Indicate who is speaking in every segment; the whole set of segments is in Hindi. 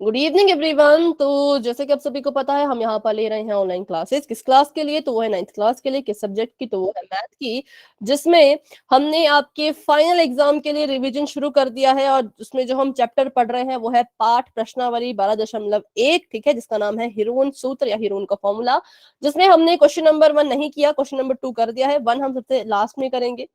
Speaker 1: Good evening everyone. तो जैसे कि आप सभी को पता है, हम यहाँ पर ले रहे हैं ऑनलाइन क्लासेस। किस क्लास के लिए? तो वो है 9th क्लास के लिए। किस सब्जेक्ट की? तो वो है मैथ की, जिसमें हमने आपके फाइनल एग्जाम के लिए रिवीजन शुरू कर दिया है। और उसमें जो हम चैप्टर पढ़ रहे हैं वो है पाठ प्रश्नावली 12.1, ठीक है, जिसका नाम है हिरोन सूत्र या हिरोन का फॉर्मूला, जिसमें हमने क्वेश्चन नंबर 1 नहीं किया, क्वेश्चन नंबर 2 कर दिया है। 1 हम सबसे लास्ट में करेंगे,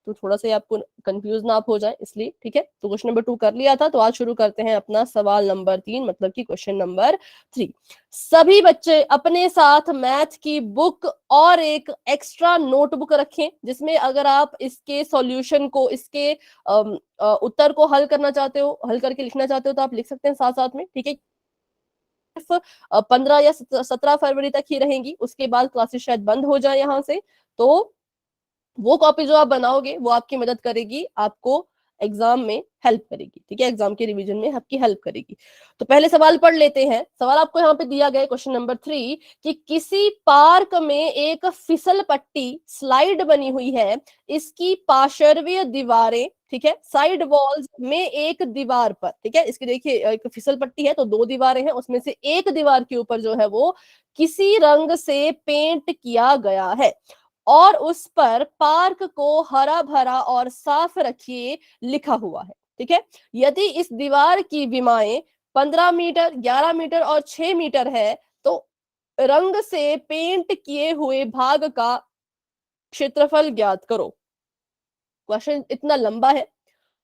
Speaker 1: तो थोड़ा सा आपको कंफ्यूज ना आप हो जाए इसलिए, ठीक है। तो क्वेश्चन नंबर 2 कर लिया था, तो आज शुरू करते हैं अपना सवाल नंबर 3, मतलब कि क्वेश्चन नंबर 3। सभी बच्चे अपने साथ मैथ की बुक और एक एक्स्ट्रा नोटबुक रखें, जिसमें अगर आप इसके सॉल्यूशन को, इसके उत्तर को हल करना चाहते हो, हल करके लिखना चाहते हो, तो आप लिख सकते हैं साथ साथ में, ठीक है। सिर्फ 15 या 17 फरवरी तक ही रहेंगी, उसके बाद क्लासेस शायद बंद हो जाए यहाँ से। तो वो कॉपी जो आप बनाओगे वो आपकी मदद करेगी, आपको एग्जाम में हेल्प करेगी, ठीक है, एग्जाम के रिवीजन में आपकी हेल्प करेगी। तो पहले सवाल पढ़ लेते हैं। सवाल आपको यहाँ पे दिया गया है, क्वेश्चन नंबर 3, कि किसी पार्क में एक फिसल पट्टी स्लाइड बनी हुई है, इसकी पार्श्वीय दीवारें, ठीक है, साइड वॉल्स में एक दीवार पर, ठीक है, इसकी देखिए एक फिसल पट्टी है तो 2 दीवारें हैं, उसमें से एक दीवार के ऊपर जो है वो किसी रंग से पेंट किया गया है, और उस पर पार्क को हरा भरा और साफ रखिए लिखा हुआ है, ठीक है। यदि इस दीवार की विमाएं 15 मीटर, 11 मीटर और 6 मीटर है, तो रंग से पेंट किए हुए भाग का क्षेत्रफल ज्ञात करो। क्वेश्चन इतना लंबा है,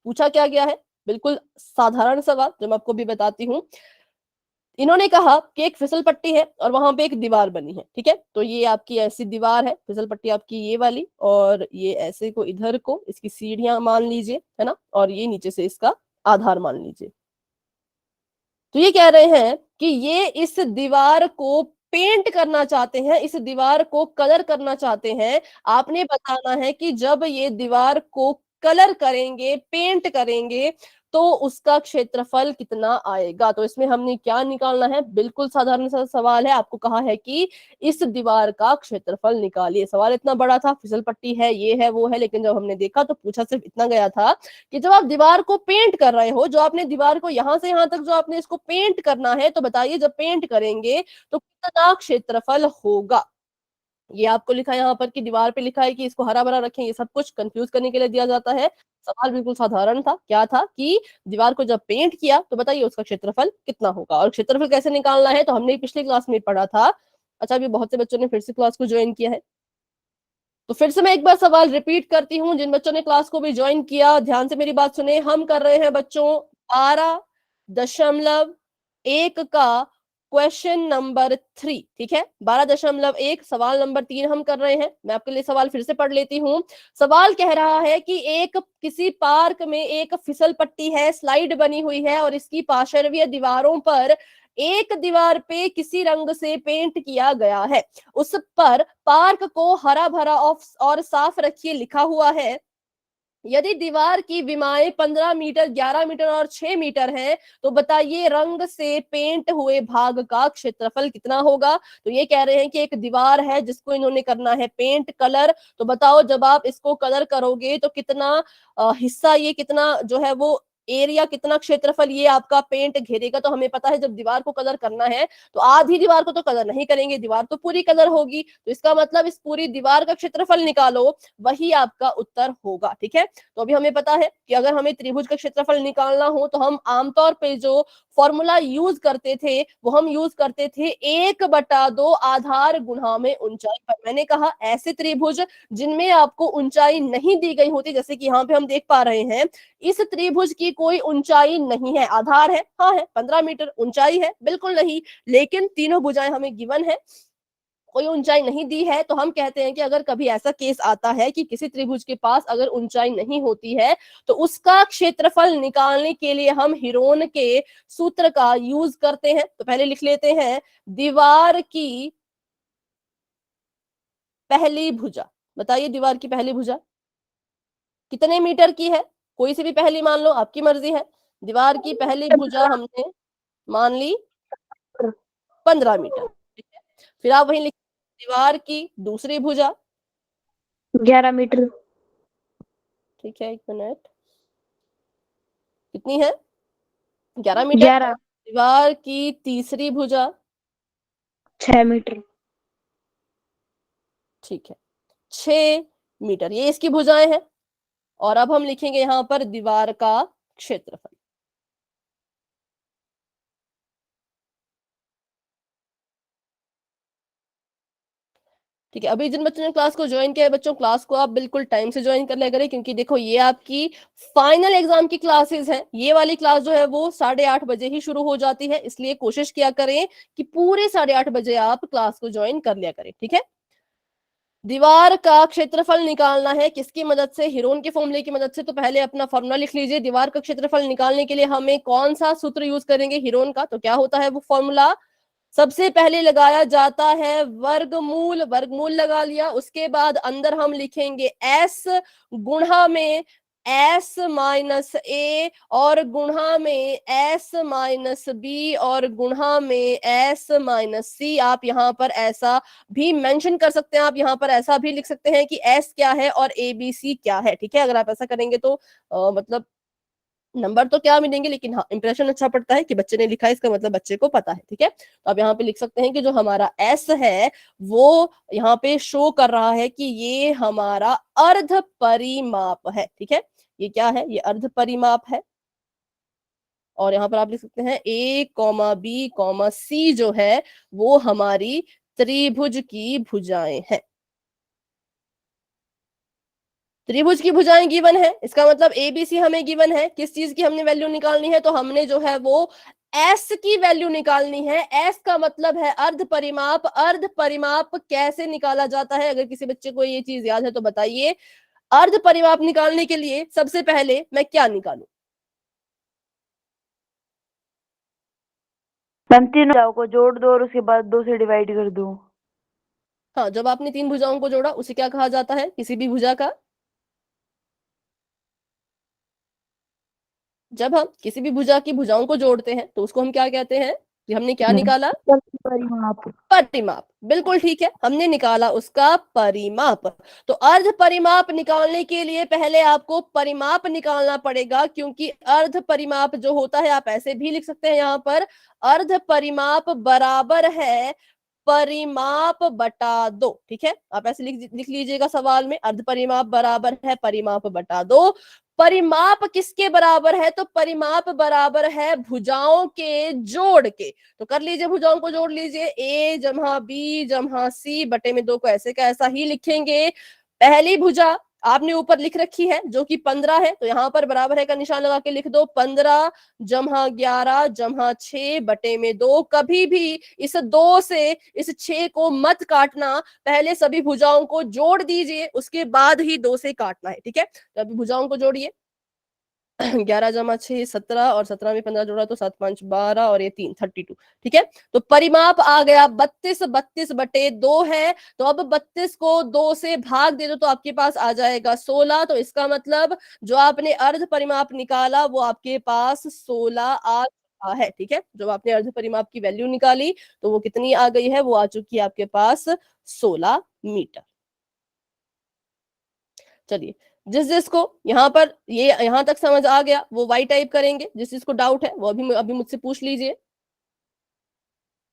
Speaker 1: पूछा क्या गया है, बिल्कुल साधारण सवाल जो मैं आपको भी बताती हूँ। इन्होंने कहा कि एक फिसल पट्टी है और वहां पे एक दीवार बनी है, ठीक है। तो ये आपकी ऐसी दीवार है, फिसल पट्टी आपकी ये वाली, और ये ऐसे को इधर को इसकी सीढ़ियां मान लीजिए, है ना, और ये नीचे से इसका आधार मान लीजिए। तो ये कह रहे हैं कि ये इस दीवार को पेंट करना चाहते हैं, इस दीवार को कलर करना चाहते हैं। आपने बताना है कि जब ये दीवार को कलर करेंगे, पेंट करेंगे, तो उसका क्षेत्रफल कितना आएगा। तो इसमें हमने क्या निकालना है, बिल्कुल साधारण सा सवाल है। आपको कहा है कि इस दीवार का क्षेत्रफल निकालिए। सवाल इतना बड़ा था, फिसल पट्टी है, ये है, वो है, लेकिन जब हमने देखा तो पूछा सिर्फ इतना गया था कि जब आप दीवार को पेंट कर रहे हो, जो आपने दीवार को यहां से यहां तक जो आपने इसको पेंट करना है, तो बताइए जब पेंट करेंगे तो कितना क्षेत्रफल होगा। ये आपको लिखा है यहाँ पर कि दीवार पे लिखा है कि इसको हरा भरा रखें, ये सब कुछ कंफ्यूज करने के लिए दिया जाता है। सवाल बिल्कुल साधारण था, क्या था कि दीवार को जब पेंट किया तो बताइए उसका क्षेत्रफल कितना होगा। और क्षेत्रफल कैसे निकालना है तो हमने पिछली क्लास में पढ़ा था। अच्छा, अभी बहुत से बच्चों ने फिर से क्लास को ज्वाइन किया है, तो फिर से मैं एक बार सवाल रिपीट करती हूँ। जिन बच्चों ने क्लास को भी ज्वाइन किया, ध्यान से मेरी बात सुने। हम कर रहे हैं बच्चों 12.1 का क्वेश्चन नंबर 3, ठीक है, 12.1 सवाल नंबर 3 हम कर रहे हैं। मैं आपके लिए सवाल फिर से पढ़ लेती हूँ। सवाल कह रहा है कि एक किसी पार्क में एक फिसल पट्टी है, स्लाइड बनी हुई है, और इसकी पार्श्वीय दीवारों पर एक दीवार पे किसी रंग से पेंट किया गया है, उस पर पार्क को हरा भरा और साफ रखिए लिखा हुआ है। यदि दीवार की विमाएं 15 मीटर, 11 मीटर और 6 मीटर हैं, तो बताइए रंग से पेंट हुए भाग का क्षेत्रफल कितना होगा। तो ये कह रहे हैं कि एक दीवार है जिसको इन्होंने करना है पेंट, कलर। तो बताओ जब आप इसको कलर करोगे तो कितना हिस्सा, ये कितना जो है वो एरिया, कितना क्षेत्रफल ये आपका पेंट घेरेगा। तो हमें पता है जब दीवार को कलर करना है तो आधी दीवार को तो कलर नहीं करेंगे, दीवार तो पूरी कलर होगी। तो इसका मतलब इस पूरी दीवार का क्षेत्रफल निकालो, वही आपका उत्तर होगा, ठीक है। तो अभी हमें पता है कि अगर हमें त्रिभुज का क्षेत्रफल निकालना हो तो हम आमतौर पे जो फॉर्मूला यूज करते थे वो हम यूज करते थे 1/2 आधार गुणा में ऊंचाई पर। मैंने कहा ऐसे त्रिभुज जिनमें आपको ऊंचाई नहीं दी गई होती, जैसे कि यहाँ पे हम देख पा रहे हैं, इस त्रिभुज की कोई ऊंचाई नहीं है, आधार है, हाँ है 15 मीटर, ऊंचाई है बिल्कुल नहीं, लेकिन तीनों भुजाएं हमें गिवन है, कोई ऊंचाई नहीं दी है। तो हम कहते हैं कि अगर कभी ऐसा केस आता है कि किसी त्रिभुज के पास अगर ऊंचाई नहीं होती है, तो उसका क्षेत्रफल निकालने के लिए हम हिरोन के सूत्र का यूज करते हैं। तो पहले लिख लेते हैं, दीवार की पहली भुजा, बताइए दीवार की पहली भुजा कितने मीटर की है, कोई सी भी पहली मान लो, आपकी मर्जी है। दीवार की पहली भुजा हमने मान ली 15 मीटर, ठीक है। फिर आप वहीं लिख, दीवार की दूसरी भुजा,
Speaker 2: 11 मीटर।
Speaker 1: ठीक है, 1 मिनट, कितनी है, 11 मीटर।
Speaker 2: 11।
Speaker 1: दीवार की तीसरी भुजा
Speaker 2: 6 मीटर।
Speaker 1: ठीक है, 6 मीटर, ये इसकी भुजाएं हैं। और अब हम लिखेंगे यहां पर दीवार का क्षेत्रफल। ठीक है, अभी जिन बच्चों ने क्लास को ज्वाइन किया है बच्चों, क्लास को आप बिल्कुल टाइम से ज्वाइन कर लिया करें, क्योंकि देखो ये आपकी फाइनल एग्जाम की क्लासेस हैं। ये वाली क्लास जो है वो 8:30 बजे ही शुरू हो जाती है, इसलिए कोशिश किया करें कि पूरे 8:30 बजे आप क्लास को ज्वाइन कर लिया करें। ठीक है, दीवार का क्षेत्रफल निकालना है किसकी मदद से? हीरोन के फॉर्मूले की मदद से। तो पहले अपना फॉर्मूला लिख लीजिए। दीवार का क्षेत्रफल निकालने के लिए हमें कौन सा सूत्र यूज करेंगे? हीरोन का। तो क्या होता है वो फॉर्मूला? सबसे पहले लगाया जाता है वर्गमूल। वर्गमूल लगा लिया, उसके बाद अंदर हम लिखेंगे एस गुणा में एस माइनस ए, और गुणा में एस माइनस बी, और गुणा में एस माइनस सी। आप यहाँ पर ऐसा भी मेंशन कर सकते हैं, आप यहाँ पर ऐसा भी लिख सकते हैं कि एस क्या है और ए बी सी क्या है। ठीक है, अगर आप ऐसा करेंगे तो मतलब नंबर तो क्या मिलेंगे, लेकिन हाँ इंप्रेशन अच्छा पड़ता है कि बच्चे ने लिखा है, इसका मतलब बच्चे को पता है। ठीक है, तो आप यहाँ पे लिख सकते हैं कि जो हमारा एस है वो यहाँ पे शो कर रहा है कि ये हमारा अर्ध परिमाप है। ठीक है, ये क्या है? ये अर्ध परिमाप है। और यहाँ पर आप लिख सकते हैं ए कॉमा बी कॉमा सी जो है वो हमारी त्रिभुज की भुजाएं हैं। त्रिभुज की भुजाएं गिवन है, इसका मतलब एबीसी हमें गिवन है। किस चीज की हमने वैल्यू निकालनी है? तो हमने जो है वो एस की वैल्यू निकालनी है। एस का मतलब है अर्ध परिमाप। अर्ध परिमाप कैसे निकाला जाता है? अगर किसी बच्चे को ये चीज याद है तो बताइए। अर्ध परिमाप निकालने के लिए सबसे पहले मैं क्या निकालू?
Speaker 2: मैम तीन भुजाओं को जोड़ दो और उसके बाद 2 से डिवाइड कर दो।
Speaker 1: हाँ, जब आपने तीन भुजाओं को जोड़ा उसे क्या कहा जाता है? किसी भी भुजा का जब हम किसी भी भुजा की भुजाओं को जोड़ते हैं तो उसको हम क्या कहते हैं? कि हमने क्या निकाला?
Speaker 2: परिमाप।
Speaker 1: परिमाप। बिल्कुल ठीक है, हमने निकाला उसका परिमाप। तो अर्ध परिमाप निकालने के लिए पहले आपको परिमाप निकालना पड़ेगा, क्योंकि अर्ध परिमाप जो होता है आप ऐसे भी लिख सकते हैं यहाँ पर, अर्ध परिमाप बराबर है परिमाप बटा दो। ठीक है, आप ऐसे लिख लीजिएगा सवाल में, अर्ध परिमाप बराबर है परिमाप बटा दो। परिमाप किसके बराबर है? तो परिमाप बराबर है भुजाओं के जोड़ के। तो कर लीजिए, भुजाओं को जोड़ लीजिए। ए जमा बी जमा सी बटे में 2 को ऐसे का ऐसा ही लिखेंगे। पहली भुजा आपने ऊपर लिख रखी है जो कि 15 है, तो यहाँ पर बराबर है का निशान लगा के लिख दो। 15 जमा 11 जमा 6 बटे में 2। कभी भी इस 2 से इस 6 को मत काटना, पहले सभी भुजाओं को जोड़ दीजिए, उसके बाद ही 2 से काटना है। ठीक है, तो अभी भुजाओं को जोड़िए। 11 जमा 6 17, और 17 में 15 जोड़ा तो 7 5 12, और ये 3 32। ठीक है, तो परिमाप आ गया 32। 32 बटे 2 है, तो अब 32 को 2 से भाग दे दो तो आपके पास आ जाएगा 16। तो इसका मतलब जो आपने अर्ध परिमाप निकाला वो आपके पास 16 आ चुका है। ठीक है, जो आपने अर्ध परिमाप की वैल्यू निकाली तो वो कितनी आ गई है? वो आ चुकी है आपके पास 16 मीटर। चलिए, जिस जिसको यहाँ पर ये यहाँ तक समझ आ गया वो वाई टाइप करेंगे, जिस जिसको डाउट है वो अभी मुझसे पूछ लीजिए।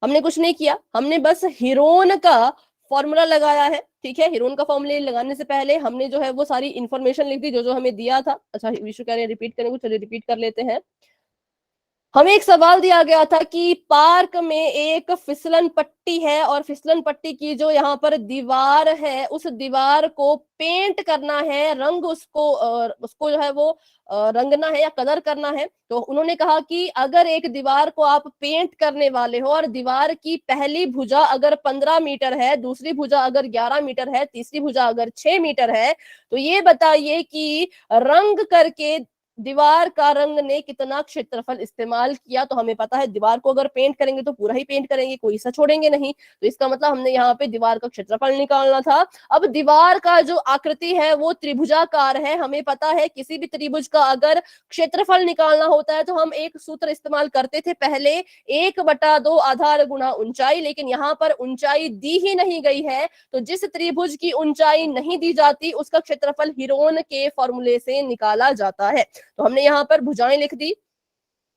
Speaker 1: हमने कुछ नहीं किया, हमने बस हीरोन का फॉर्मूला लगाया है। ठीक है, हीरोन का फॉर्मूला लगाने से पहले हमने जो है वो सारी इंफॉर्मेशन लिख दी जो जो हमें दिया था। अच्छा, विशु कह रहे हैं रिपीट करेंगे, चलिए रिपीट कर लेते हैं। हमें एक सवाल दिया गया था कि पार्क में एक फिसलन पट्टी है, और फिसलन पट्टी की जो यहाँ पर दीवार है उस दीवार को पेंट करना है, रंग उसको जो है वो रंगना है या कलर करना है। तो उन्होंने कहा कि अगर एक दीवार को आप पेंट करने वाले हो और दीवार की पहली भुजा अगर 15 मीटर है, दूसरी भुजा अगर 11 मीटर है, तीसरी भुजा अगर 6 मीटर है, तो ये बताइए कि रंग करके दीवार का रंग ने कितना क्षेत्रफल इस्तेमाल किया। तो हमें पता है दीवार को अगर पेंट करेंगे तो पूरा ही पेंट करेंगे, कोई हिस्सा छोड़ेंगे नहीं। तो इसका मतलब हमने यहाँ पे दीवार का क्षेत्रफल निकालना था। अब दीवार का जो आकृति है वो त्रिभुजाकार है। हमें पता है किसी भी त्रिभुज का अगर क्षेत्रफल निकालना होता है तो हम एक सूत्र इस्तेमाल करते थे पहले, 1/2 आधार गुणा ऊंचाई। लेकिन यहाँ पर ऊंचाई दी ही नहीं गई है, तो जिस त्रिभुज की ऊंचाई नहीं दी जाती उसका क्षेत्रफल हीरोन के फॉर्मूले से निकाला जाता है। तो हमने यहाँ पर भुजाएं लिख दी,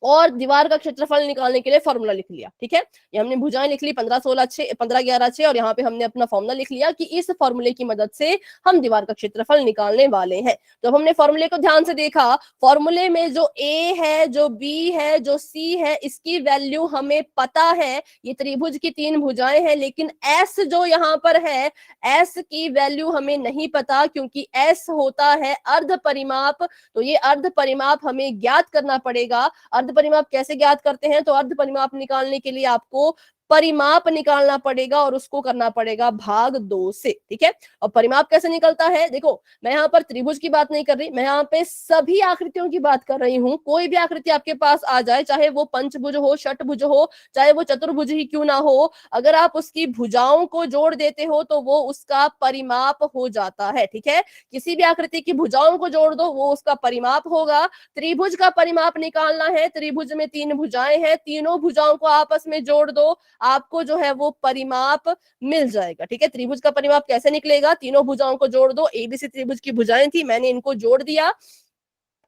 Speaker 1: और दीवार का क्षेत्रफल निकालने के लिए फॉर्मूला लिख लिया। ठीक है, ये हमने भुजाएं लिख ली 15 16 6 15 11 6 और यहाँ पे हमने अपना फॉर्मूला लिख लिया कि इस फॉर्मूले की मदद से हम दीवार का क्षेत्रफल निकालने वाले हैं। तो अब हमने फॉर्मूले को ध्यान से देखा, फॉर्मूले में जो ए है, जो बी है, जो सी है, इसकी वैल्यू हमें पता है। ये त्रिभुज की 3 भुजाएं हैं, लेकिन एस जो यहाँ पर है, एस की वैल्यू हमें नहीं पता, क्योंकि एस होता है अर्ध परिमाप। तो ये अर्ध परिमाप हमें ज्ञात करना पड़ेगा। अर्ध परिमाप कैसे ज्ञात करते हैं? तो अर्ध परिमाप निकालने के लिए आपको परिमाप निकालना पड़ेगा और उसको करना पड़ेगा भाग 2 से। ठीक है, और परिमाप कैसे निकलता है? देखो, मैं यहाँ पर त्रिभुज की बात नहीं कर रही, मैं यहाँ पे सभी आकृतियों की बात कर रही हूँ। कोई भी आकृति आपके पास आ जाए, चाहे वो पंचभुज हो, षटभुज हो, चाहे वो चतुर्भुज ही क्यों ना हो, अगर आप उसकी भुजाओं को जोड़ देते हो तो वो उसका परिमाप हो जाता है। ठीक है, किसी भी आकृति की भुजाओं को जोड़ दो, वो उसका परिमाप होगा। त्रिभुज का परिमाप निकालना है, त्रिभुज में 3 भुजाएं हैं, तीनों भुजाओं को आपस में जोड़ दो, आपको जो है वो परिमाप मिल जाएगा। ठीक है, त्रिभुज का परिमाप कैसे निकलेगा? तीनों भुजाओं को जोड़ दो, एबीसी त्रिभुज की भुजाएं थी, मैंने इनको जोड़ दिया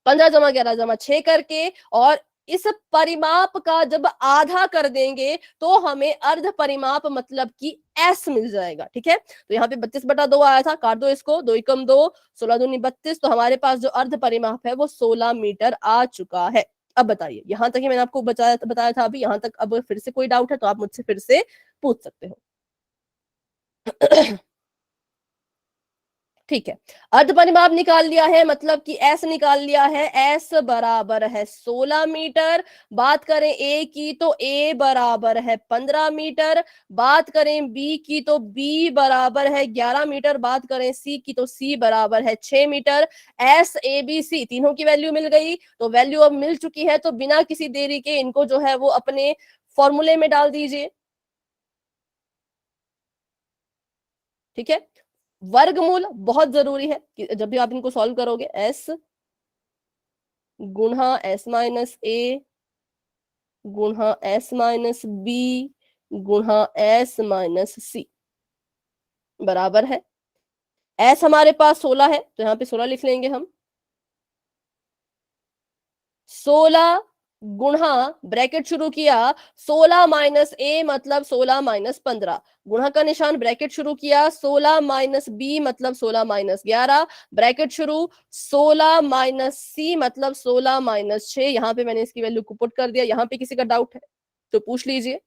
Speaker 1: 15 जमा 11 जमा 6 करके, और इस परिमाप का जब आधा कर देंगे तो हमें अर्ध परिमाप मतलब कि एस मिल जाएगा। ठीक है, तो यहाँ पे 32/2 आया था, काट दो इसको, 2 एकम 2, 16 दूनी 32, तो हमारे पास जो अर्ध परिमाप है वो 16 मीटर आ चुका है। अब बताइए, यहां तक ही मैंने आपको बताया था अभी, यहां तक अब फिर से कोई डाउट है तो आप मुझसे फिर से पूछ सकते हो। ठीक है, अर्ध परिमाप निकाल लिया है, मतलब कि एस निकाल लिया है, एस बराबर है 16 मीटर। बात करें ए की तो ए बराबर है 15 मीटर। बात करें बी की तो बी बराबर है 11 मीटर। बात करें सी की तो सी बराबर है 6 metre. S a b c तीनों की वैल्यू मिल गई, तो वैल्यू अब मिल चुकी है, तो बिना किसी देरी के इनको जो है वो अपने फॉर्मूले में डाल दीजिए। ठीक है, वर्गमूल बहुत जरूरी है कि जब भी आप इनको सॉल्व करोगे, एस गुणा एस माइनस ए गुणा एस माइनस बी गुणा एस माइनस सी बराबर है, एस हमारे पास 16 है तो यहाँ पे 16 लिख लेंगे हम। 16 गुणा, ब्रैकेट शुरू किया, 16 माइनस ए मतलब 16 माइनस 15, गुणा का निशान, ब्रैकेट शुरू किया, 16 माइनस बी मतलब 16 माइनस 11, ब्रैकेट शुरू, 16 माइनस सी मतलब 16 माइनस 6। यहाँ पे मैंने इसकी वैल्यू को पुट कर दिया। यहाँ पे किसी का डाउट है तो पूछ लीजिए।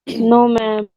Speaker 2: No ma'am.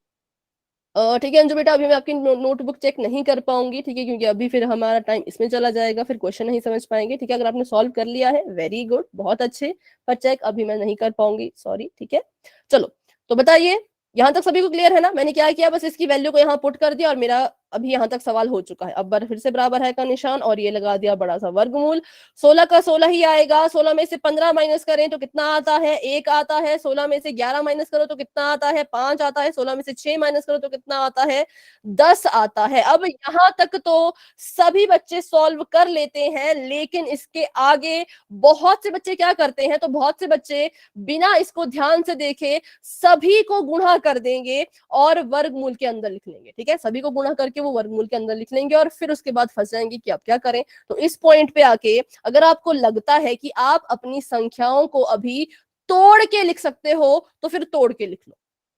Speaker 1: ठीक है अंजू बेटा, अभी मैं आपकी नोटबुक चेक नहीं कर पाऊंगी। ठीक है, क्योंकि अभी फिर हमारा टाइम इसमें चला जाएगा, फिर क्वेश्चन नहीं समझ पाएंगे। ठीक है, अगर आपने सॉल्व कर लिया है वेरी गुड, बहुत अच्छे, पर चेक अभी मैं नहीं कर पाऊंगी, सॉरी। ठीक है, चलो, तो बताइए, यहाँ तक सभी को क्लियर है ना? मैंने क्या किया, बस इसकी वैल्यू को यहाँ पुट कर दिया और मेरा अभी यहाँ तक सवाल हो चुका है। अब फिर से बराबर है का निशान और ये लगा दिया बड़ा सा वर्गमूल। 16 का 16 ही आएगा, 16 में से 15 माइनस करें तो कितना आता है? 1 आता है। 16 में से 11 माइनस करो तो कितना आता है? 5 आता है। 16 में से 6 माइनस करो तो कितना आता है? 10 आता है। अब यहाँ तक तो सभी बच्चे सॉल्व कर लेते हैं, लेकिन इसके आगे बहुत से बच्चे क्या करते हैं, तो बहुत से बच्चे बिना इसको ध्यान से देखे सभी को गुणा कर देंगे और वर्गमूल के अंदर लिख लेंगे। ठीक है, सभी को गुणा करके वो वर्गमूल के अंदर लिख लेंगे और फिर उसके बाद फंस जाएंगे कि अब क्या करें। तो इस पॉइंट पे आके अगर आपको लगता है कि आप अपनी संख्याओं को अभी तोड़ के लिख सकते हो तो फिर तोड़ के लिख लो,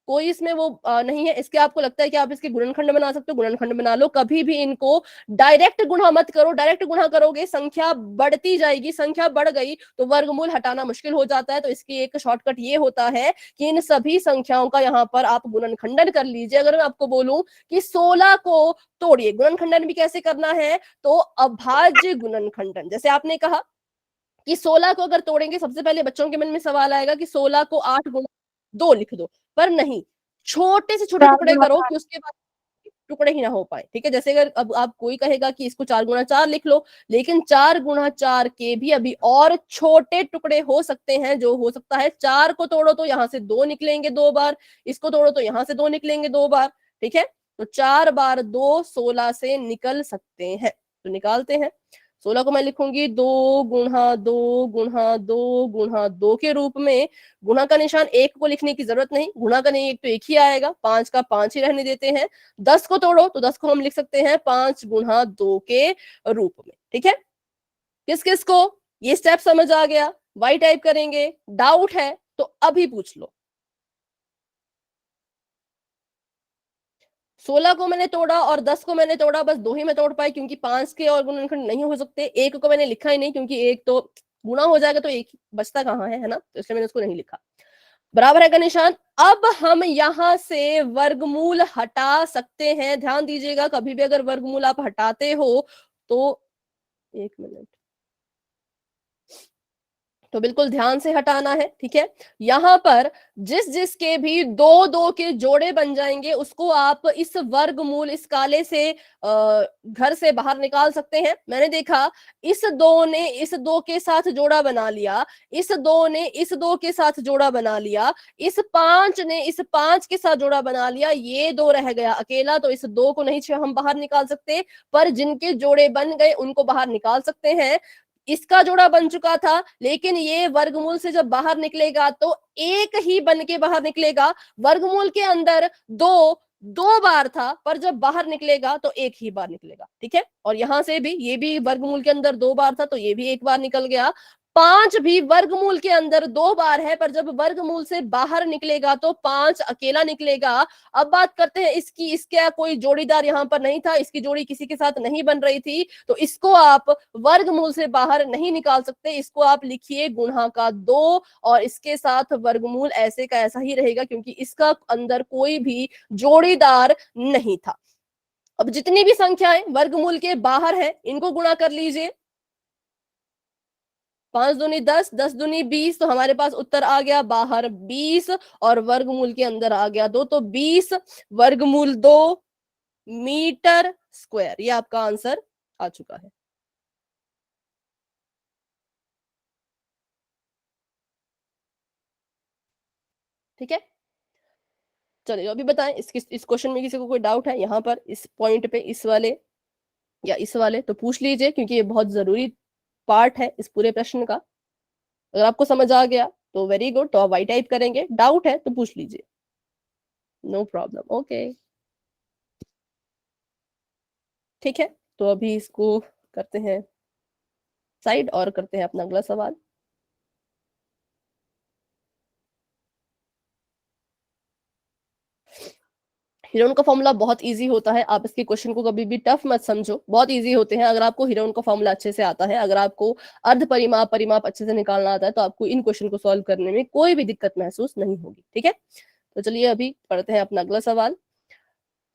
Speaker 1: कोई इसमें वो नहीं है। इसके आपको लगता है कि आप इसके गुणनखंड बना सकते हो, गुणनखंड बना लो। कभी भी इनको डायरेक्ट गुणा मत करो, डायरेक्ट गुणा करोगे संख्या बढ़ती जाएगी, संख्या बढ़ गई तो वर्गमूल हटाना मुश्किल हो जाता है। तो इसकी एक शॉर्टकट ये होता है कि इन सभी संख्याओं का यहाँ पर आप गुणनखंडन कर लीजिए। अगर मैं आपको बोलूं कि 16 को तोड़िए, गुणनखंडन भी कैसे करना है, तो अभाज्य गुणनखंडन। जैसे आपने कहा कि 16 को अगर तोड़ेंगे, सबसे पहले बच्चों के मन में सवाल आएगा कि 16 को 8 गुणा 2 लिख दो, पर नहीं, छोटे से छोटे
Speaker 2: 4
Speaker 1: टुकड़े
Speaker 2: गुना
Speaker 1: करो
Speaker 2: 4।
Speaker 1: कि उसके बाद टुकड़े ही ना हो पाए। ठीक है, जैसे अगर अब आप कोई कहेगा कि इसको 4 गुणा 4 लिख लो, लेकिन 4 गुणा 4 के भी अभी और छोटे टुकड़े हो सकते हैं। जो हो सकता है, 4 को तोड़ो तो यहाँ से 2 निकलेंगे 2 बार, इसको तोड़ो तो यहाँ से 2 निकलेंगे 2 बार। ठीक है, तो 4 बार 2 16 से निकल सकते हैं, तो निकालते हैं। 16 को मैं लिखूंगी 2 गुणा 2 गुणा 2 गुणा 2 के रूप में। गुणा का निशान, एक को लिखने की जरूरत नहीं, गुणा का नहीं, एक तो एक ही आएगा, 5 का 5 ही रहने देते हैं। 10 को तोड़ो तो 10 को हम लिख सकते हैं 5 गुणा 2 के रूप में। ठीक है, किस किस को? ये स्टेप समझ आ गया? वाई टाइप करेंगे, डाउट है तो अभी पूछ लो। 16 को मैंने तोड़ा और 10 को मैंने तोड़ा, बस 2 ही मैं तोड़ पाई क्योंकि 5 के और गुणनखंड नहीं हो सकते। एक को मैंने लिखा ही नहीं क्योंकि एक तो गुणा हो जाएगा तो एक बचता कहाँ है ना, तो इसलिए मैंने उसको नहीं लिखा। बराबर है का निशान। अब हम यहां से वर्गमूल हटा सकते हैं। ध्यान दीजिएगा, कभी भी अगर वर्गमूल आप हटाते हो तो, एक मिनट, तो बिल्कुल ध्यान से हटाना है, ठीक है। यहां पर जिस जिसके भी दो दो के जोड़े बन जाएंगे उसको आप इस वर्गमूल, इस काले से घर से बाहर निकाल सकते हैं। मैंने देखा इस दो ने इस दो के साथ जोड़ा बना लिया, इस दो ने इस दो के साथ जोड़ा बना लिया, इस 5 ने इस 5 के साथ जोड़ा बना लिया, ये 2 रह गया अकेला, तो इस 2 को नहीं हम बाहर निकाल सकते, पर जिनके जोड़े बन गए उनको बाहर निकाल सकते हैं। इसका जोड़ा बन चुका था, लेकिन ये वर्गमूल से जब बाहर निकलेगा तो एक ही बन के बाहर निकलेगा। वर्गमूल के अंदर दो बार था, पर जब बाहर निकलेगा तो एक ही बार निकलेगा, ठीक है। और यहां से भी, ये भी वर्गमूल के अंदर 2 बार था तो ये भी एक बार निकल गया। 5 भी वर्गमूल के अंदर 2 बार है, पर जब वर्गमूल से बाहर निकलेगा तो 5 अकेला निकलेगा। अब बात करते हैं इसकी, इसका कोई जोड़ीदार यहां पर नहीं था, इसकी जोड़ी किसी के साथ नहीं बन रही थी, तो इसको आप वर्गमूल से बाहर नहीं निकाल सकते। इसको आप लिखिए गुणा का 2 और इसके साथ वर्गमूल ऐसे का ऐसा ही रहेगा क्योंकि इसका अंदर कोई भी जोड़ीदार नहीं था। अब जितनी भी संख्याएं वर्गमूल के बाहर है इनको गुणा कर लीजिए। 5 दूनी 10, 10 दूनी 20, तो हमारे पास उत्तर आ गया बाहर 20 और वर्गमूल के अंदर आ गया 2, तो 20 वर्गमूल 2 मीटर स्क्वायर, ये आपका आंसर आ चुका है। ठीक है, चलिए अभी बताएं इस क्वेश्चन में किसी को कोई डाउट है यहाँ पर, इस पॉइंट पे, इस वाले या इस वाले, तो पूछ लीजिए क्योंकि ये बहुत जरूरी पार्ट है इस पूरे प्रश्न का। अगर आपको समझ आ गया तो वेरी गुड, तो आप वाई टाइप करेंगे, डाउट है तो पूछ लीजिए, नो प्रॉब्लम, ओके। ठीक है, तो अभी इसको करते हैं साइड और करते हैं अपना अगला सवाल। हीरोन का फॉर्मूला बहुत इजी होता है, आप इसके क्वेश्चन को कभी भी टफ मत समझो, बहुत इजी होते हैं। अगर आपको हीरोन का फॉर्मूला अच्छे से आता है, अगर आपको अर्ध परिमाप परिमाप अच्छे से निकालना आता है, तो आपको इन क्वेश्चन को सॉल्व करने में कोई भी दिक्कत महसूस नहीं होगी। ठीक है, तो चलिए अभी पढ़ते हैं अपना अगला सवाल।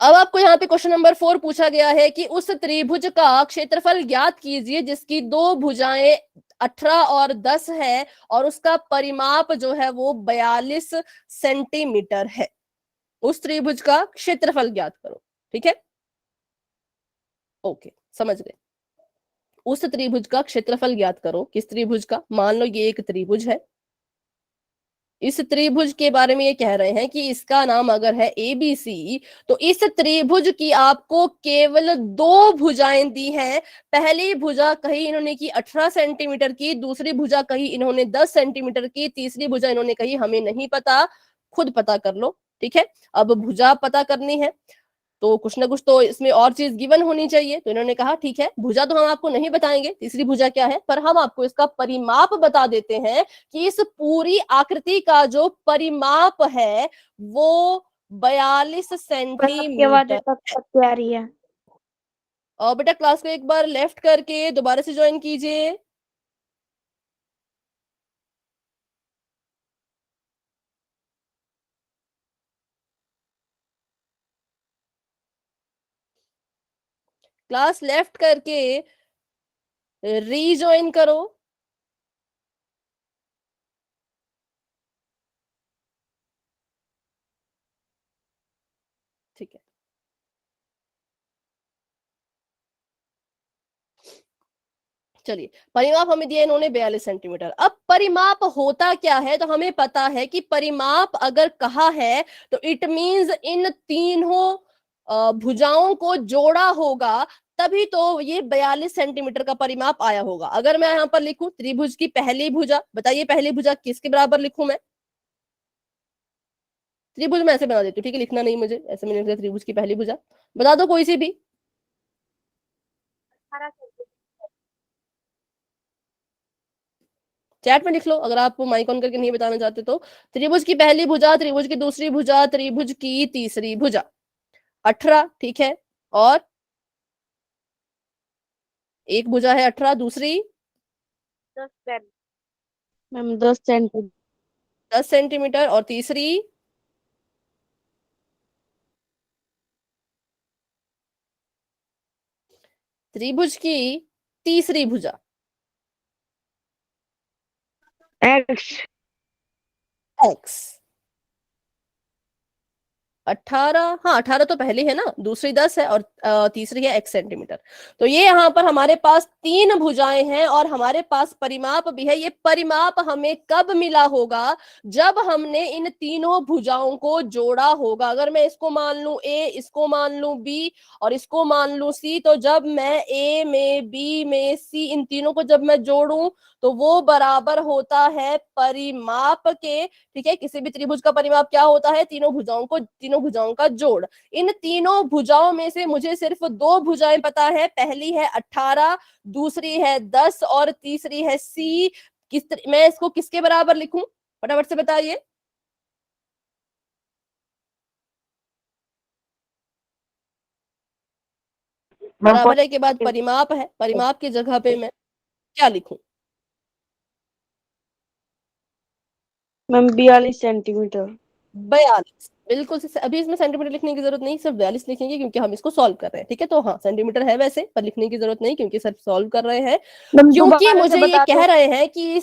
Speaker 1: अब आपको यहाँ पे क्वेश्चन नंबर 4 पूछा गया है कि उस त्रिभुज का क्षेत्रफल ज्ञात कीजिए जिसकी दो भुजाएं 18 और 10 है और उसका परिमाप जो है वो 42 सेंटीमीटर है। उस त्रिभुज का क्षेत्रफल ज्ञात करो। ठीक है, ओके, समझ गए। उस त्रिभुज का क्षेत्रफल ज्ञात करो। किस त्रिभुज का? मान लो ये एक त्रिभुज है, इस त्रिभुज के बारे में ये कह रहे हैं कि इसका नाम अगर है एबीसी, तो इस त्रिभुज की आपको केवल दो भुजाएं दी हैं। पहली भुजा कही इन्होंने की 18 सेंटीमीटर की, दूसरी भुजा कही इन्होंने 10 सेंटीमीटर की, तीसरी भुजा इन्होंने कही हमें नहीं पता, खुद पता कर लो। ठीक है, अब भुजा पता करनी है तो कुछ ना कुछ तो इसमें और चीज गिवन होनी चाहिए, तो इन्होंने कहा ठीक है, भुजा तो हम आपको नहीं बताएंगे तीसरी भुजा क्या है, पर हम आपको इसका परिमाप बता देते हैं कि इस पूरी आकृति का जो परिमाप है वो 42
Speaker 2: आपकी आवाज
Speaker 1: सेंटीमीटर
Speaker 2: तक
Speaker 1: है।
Speaker 2: तक आ रही है।
Speaker 1: और बेटा क्लास को एक बार लेफ्ट करके दोबारा से ज्वाइन कीजिए। क्लास लेफ्ट करके रीज्वाइन करो। ठीक है, चलिए परिमाप हमें दिया इन्होंने 42 सेंटीमीटर। अब परिमाप होता क्या है, तो हमें पता है कि परिमाप अगर कहा है तो इट मींस इन तीनों भुजाओं को जोड़ा होगा, तभी तो ये 42 सेंटीमीटर का परिमाप आया होगा। अगर मैं यहाँ पर लिखूं त्रिभुज की पहली भुजा, बताइए पहली भुजा किसके बराबर लिखूं मैं? त्रिभुज मैं ऐसे बना देती हूँ, ठीक है, लिखना नहीं मुझे ऐसे, मैंने लिख दिया त्रिभुज की पहली भुजा, बता दो कोई सी भी। चैट में लिख लो अगर आप माइक ऑन करके नहीं बताना चाहते तो। त्रिभुज की पहली भुजा, त्रिभुज की दूसरी भुजा, त्रिभुज की तीसरी भुजा। 18, ठीक है। और एक भुजा है 18, दूसरी
Speaker 2: 10 सेंटीमीटर।
Speaker 1: 10 सेंटीमीटर, और तीसरी त्रिभुज की तीसरी भुजा।
Speaker 2: एक्स।
Speaker 1: एक्स। 18, हाँ 18 तो पहली है ना, दूसरी 10 है, और तीसरी है x सेंटीमीटर। तो ये यहाँ पर हमारे पास 3 भुजाएं हैं और हमारे पास परिमाप भी है। ये परिमाप हमें कब मिला होगा? जब हमने इन तीनों भुजाओं को जोड़ा होगा। अगर मैं इसको मान लूं a, इसको मान लूं b और इसको मान लूं c, तो जब मैं a में, b में, c, इन तीनों को जब मैं जोड़ूं तो वो बराबर होता है परिमाप के। ठीक है, किसी भी त्रिभुज का परिमाप क्या होता है? तीनों भुजाओं का जोड़। इन तीनों भुजाओं में से मुझे सिर्फ 2 भुजाएं पता है, पहली है 18, दूसरी है 10 और तीसरी है c। मैं इसको किसके बराबर लिखूं? फटाफट से बताइए। बराबर है के बाद परिमाप है, परिमाप की जगह पे मैं क्या लिखूं?
Speaker 2: Ma'am 42 centimetre.
Speaker 1: 42, बिल्कुल से। अभी इसमें सेंटीमीटर लिखने की जरूरत नहीं, सिर्फ 42 लिखेंगे क्योंकि हम इसको सॉल्व कर रहे हैं। ठीक है, तो हाँ सेंटीमीटर है वैसे, पर लिखने की जरूरत नहीं क्योंकि सिर्फ सॉल्व कर रहे हैं।
Speaker 2: मैम
Speaker 1: क्योंकि
Speaker 2: दोबारा से
Speaker 1: मुझे ये
Speaker 2: बता
Speaker 1: कह
Speaker 2: दो।
Speaker 1: रहे हैं कि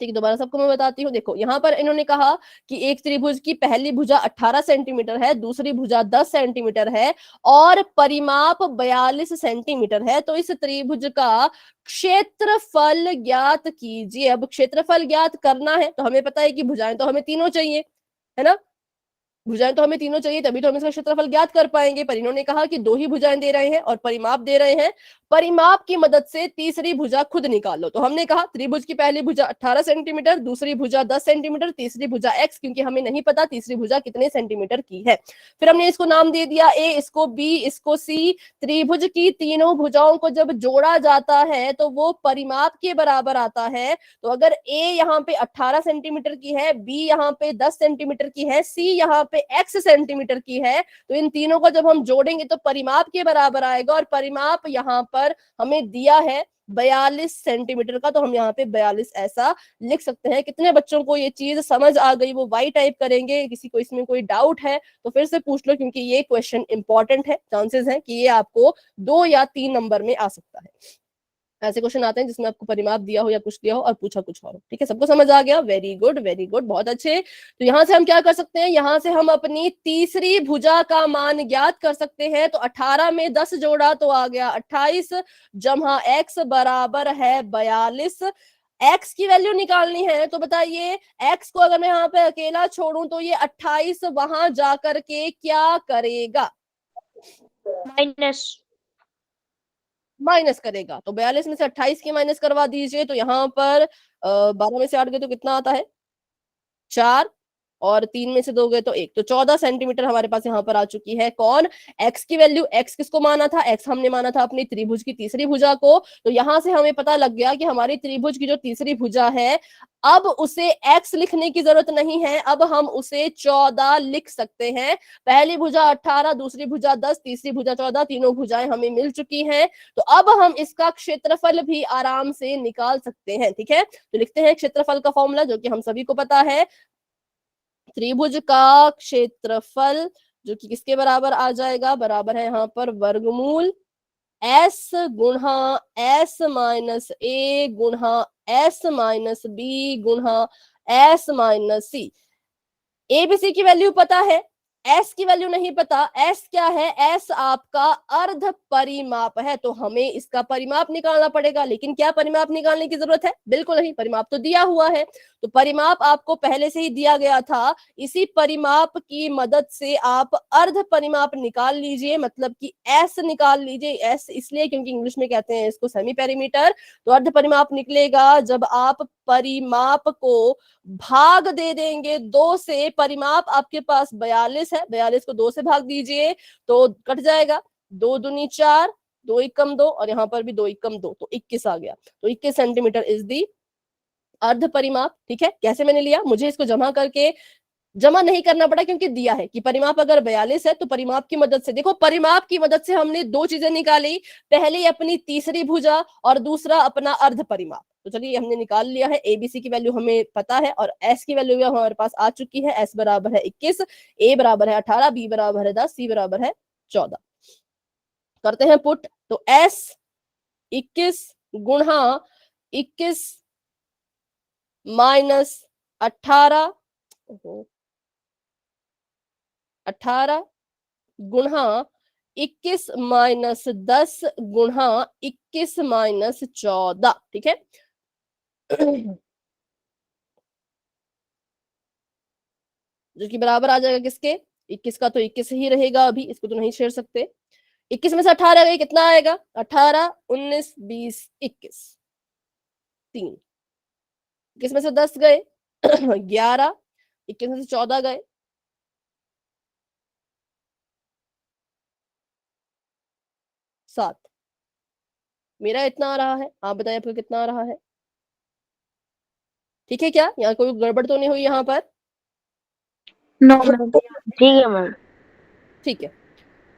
Speaker 1: ठीक है, दोबारा सबको मैं बताती हूँ। देखो यहाँ पर इन्होंने कहा कि एक त्रिभुज की पहली भुजा 18 सेंटीमीटर है, दूसरी भुजा 10 सेंटीमीटर है और परिमाप 42 सेंटीमीटर है। तो इस त्रिभुज का क्षेत्रफल ज्ञात कीजिए। अब क्षेत्रफल ज्ञात करना है तो हमें पता है कि भुजाएं तो हमें तीनों चाहिए, है ना? भुजाएं तो हमें तीनों चाहिए, तभी तो हम इसका क्षेत्रफल ज्ञात कर पाएंगे। पर इन्होंने कहा कि 2 ही भुजाएं दे रहे हैं और परिमाप दे रहे हैं। परिमाप की मदद से तीसरी भुजा खुद निकाल लो। तो हमने कहा त्रिभुज की पहली भुजा 18 सेंटीमीटर, दूसरी भुजा 10 सेंटीमीटर, तीसरी भुजा x, क्योंकि हमें नहीं पता तीसरी भुजा कितने सेंटीमीटर की है। फिर हमने इसको नाम दे दिया a, इसको b, इसको c। त्रिभुज की तीनों भुजाओं को जब जोड़ा जाता है तो वो परिमाप के बराबर आता है। तो अगर a यहाँ पे 18 सेंटीमीटर की है, b यहाँ पे 10 सेंटीमीटर की है, c यहाँ पे x सेंटीमीटर की है, तो इन तीनों को जब हम जोड़ेंगे तो परिमाप के बराबर आएगा। और परिमाप यहाँ पर हमें दिया है 42 सेंटीमीटर का, तो हम यहाँ पे 42 ऐसा लिख सकते हैं। कितने बच्चों को ये चीज समझ आ गई? वो वाई टाइप करेंगे। किसी को इसमें कोई डाउट है तो फिर से पूछ लो, क्योंकि ये क्वेश्चन इंपॉर्टेंट है। चांसेस है कि ये आपको 2 या 3 नंबर में आ सकता है। ऐसे क्वेश्चन आते हैं जिसमें आपको परिमाप दिया हो या कुछ दिया हो और पूछा कुछ और हो। ठीक है, सबको समझ आ गया? वेरी गुड, वेरी गुड, बहुत अच्छे। तो यहां से हम क्या कर सकते हैं? यहां से हम अपनी तीसरी भुजा का मान ज्ञात कर सकते हैं। तो 18 में 10 जोड़ा तो आ गया 28, जमा x बराबर है 42। x की वैल्यू निकालनी है तो बताइए, x को अगर मैं यहाँ पे अकेला छोड़ूं तो ये 28 वहां जाकर के क्या करेगा?
Speaker 2: माइनस।
Speaker 1: माइनस करेगा। तो 42 में से 28 की माइनस करवा दीजिए। तो यहाँ पर 12 में से 8 गए तो कितना आता है? 4, और 3 में से 2 गए तो 1। तो 14 सेंटीमीटर हमारे पास यहाँ पर आ चुकी है। कौन? x की वैल्यू। x किसको माना था? x हमने माना था अपनी त्रिभुज की तीसरी भुजा को। तो यहां से हमें पता लग गया कि हमारी त्रिभुज की जो तीसरी भुजा है, अब उसे x लिखने की जरूरत नहीं है, अब हम उसे 14 लिख सकते हैं। पहली भुजा 18, दूसरी भुजा 10, तीसरी भुजा 14, तीनों भुजाएं हमें मिल चुकी हैं। तो अब हम इसका क्षेत्रफल भी आराम से निकाल सकते हैं। ठीक है, तो लिखते हैं क्षेत्रफल का फॉर्मूला, जो कि हम सभी को पता है। त्रिभुज का क्षेत्रफल जो कि किसके बराबर आ जाएगा? बराबर है यहाँ पर वर्गमूल s गुणा s माइनस a गुणा s माइनस b गुणा s minus c। A b c की वैल्यू पता है, एस की वैल्यू नहीं पता। एस क्या है? एस आपका अर्ध परिमाप है, तो हमें इसका परिमाप निकालना पड़ेगा। लेकिन क्या परिमाप निकालने की जरूरत है? बिल्कुल नहीं, परिमाप तो दिया हुआ है। तो परिमाप आपको पहले से ही दिया गया था। इसी परिमाप की मदद से आप अर्ध परिमाप निकाल लीजिए, मतलब कि एस निकाल लीजिए। एस इसलिए क्योंकि इंग्लिश में कहते हैं इसको सेमी पेरीमीटर। तो अर्ध परिमाप निकलेगा जब आप परिमाप को भाग दे देंगे 2 से। परिमाप आपके पास 42 है, 42 को 2 से भाग दीजिए तो कट जाएगा। 2 दूनी 4, 2 एकम 2, और यहाँ पर भी 2 एकम 2, तो 21 आ गया। तो 21 सेंटीमीटर इज दी अर्ध परिमाप, ठीक है। कैसे मैंने लिया, मुझे इसको जमा नहीं करना पड़ा क्योंकि दिया है कि परिमाप अगर 42 है तो परिमाप की मदद से, देखो परिमाप की मदद से हमने दो चीजें निकाली, पहली अपनी तीसरी भुजा और दूसरा अपना अर्ध परिमाप। तो चलिए हमने निकाल लिया है, एबीसी की वैल्यू हमें पता है और एस की वैल्यू भी हमारे पास आ चुकी है। एस बराबर है 21, ए बराबर है 18, बी बराबर है 10, सी बराबर है 14। करते हैं पुट, तो एस 21 गुणा 21 माइनस 18 गुणा 21 माइनस 10 गुणा 21 माइनस 14, ठीक है। जो कि बराबर आ जाएगा किसके, 21 का तो 21 ही रहेगा, अभी इसको तो नहीं छेड़ सकते। 21 में से 18 गए, कितना आएगा, 18 19 20 21, 3। 21 में से 10 गए 11, 21 में से 14 गए 7। मेरा इतना आ रहा है, आप बताइए आपको कितना आ रहा है। ठीक है क्या, यहाँ कोई गड़बड़ तो नहीं हुई यहाँ पर।
Speaker 2: नो मैम, ठीक है मैम।
Speaker 1: ठीक है,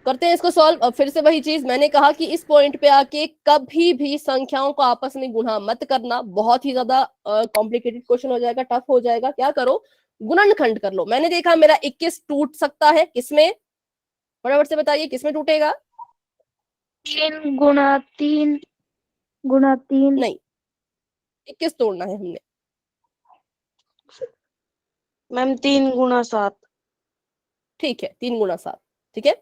Speaker 1: करते हैं इसको सॉल्व। अब फिर से वही चीज मैंने कहा कि इस पॉइंट पे आके कभी भी संख्याओं को आपस में गुणा मत करना, बहुत ही ज्यादा कॉम्प्लिकेटेड क्वेश्चन हो जाएगा, टफ हो जाएगा। क्या करो, गुणनखंड कर लो। मैंने देखा मेरा 21 टूट सकता है, किसमें, फटाफट से बताइए किसमें टूटेगा।
Speaker 2: 3 गुणा 3 गुणा 3।
Speaker 1: नहीं, 21 तोड़ना है हमने।
Speaker 3: मैम 3 गुणा 7।
Speaker 1: ठीक है, 3 गुणा 7, ठीक है।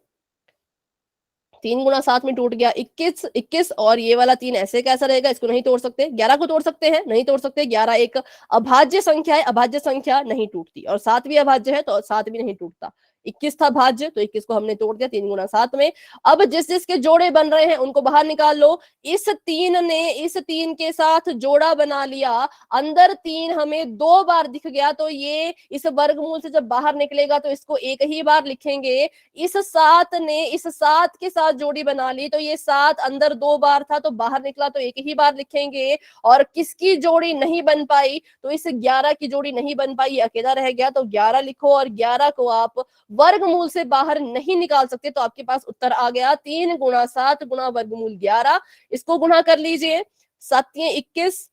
Speaker 1: 3 गुणा 7 में टूट गया 21, 21 और ये वाला 3 ऐसे कैसा रहेगा, इसको नहीं तोड़ सकते। 11 को तोड़ सकते हैं, नहीं तोड़ सकते। 11 एक अभाज्य संख्या है, अभाज्य संख्या नहीं टूटती, और 7 भी अभाज्य है तो 7 भी नहीं टूटता। 21 था भाज्य तो 21 को हमने तोड़ दिया 3 गुणा 7 में। अब जिस जिसके जोड़े बन रहे हैं उनको बाहर निकाल लो। इस 3 ने इस 3 के साथ जोड़ा बना लिया, अंदर 3 हमें 2 बार दिख गया, तो ये इस वर्गमूल से जब बाहर निकलेगा तो इसको एक ही बार लिखेंगे। इस 7 ने इस 7 के साथ जोड़ी बना ली, तो ये 7 अंदर 2 बार था तो बाहर निकला तो एक ही बार लिखेंगे। और किसकी जोड़ी नहीं बन पाई, तो इस 11 की जोड़ी नहीं बन पाई, ये अकेला रह गया, तो 11 लिखो। और 11 को आप वर्गमूल से बाहर नहीं निकाल सकते, तो आपके पास उत्तर आ गया 3 गुणा 7 गुणा वर्गमूल 11। इसको गुणा कर लीजिए, 7 21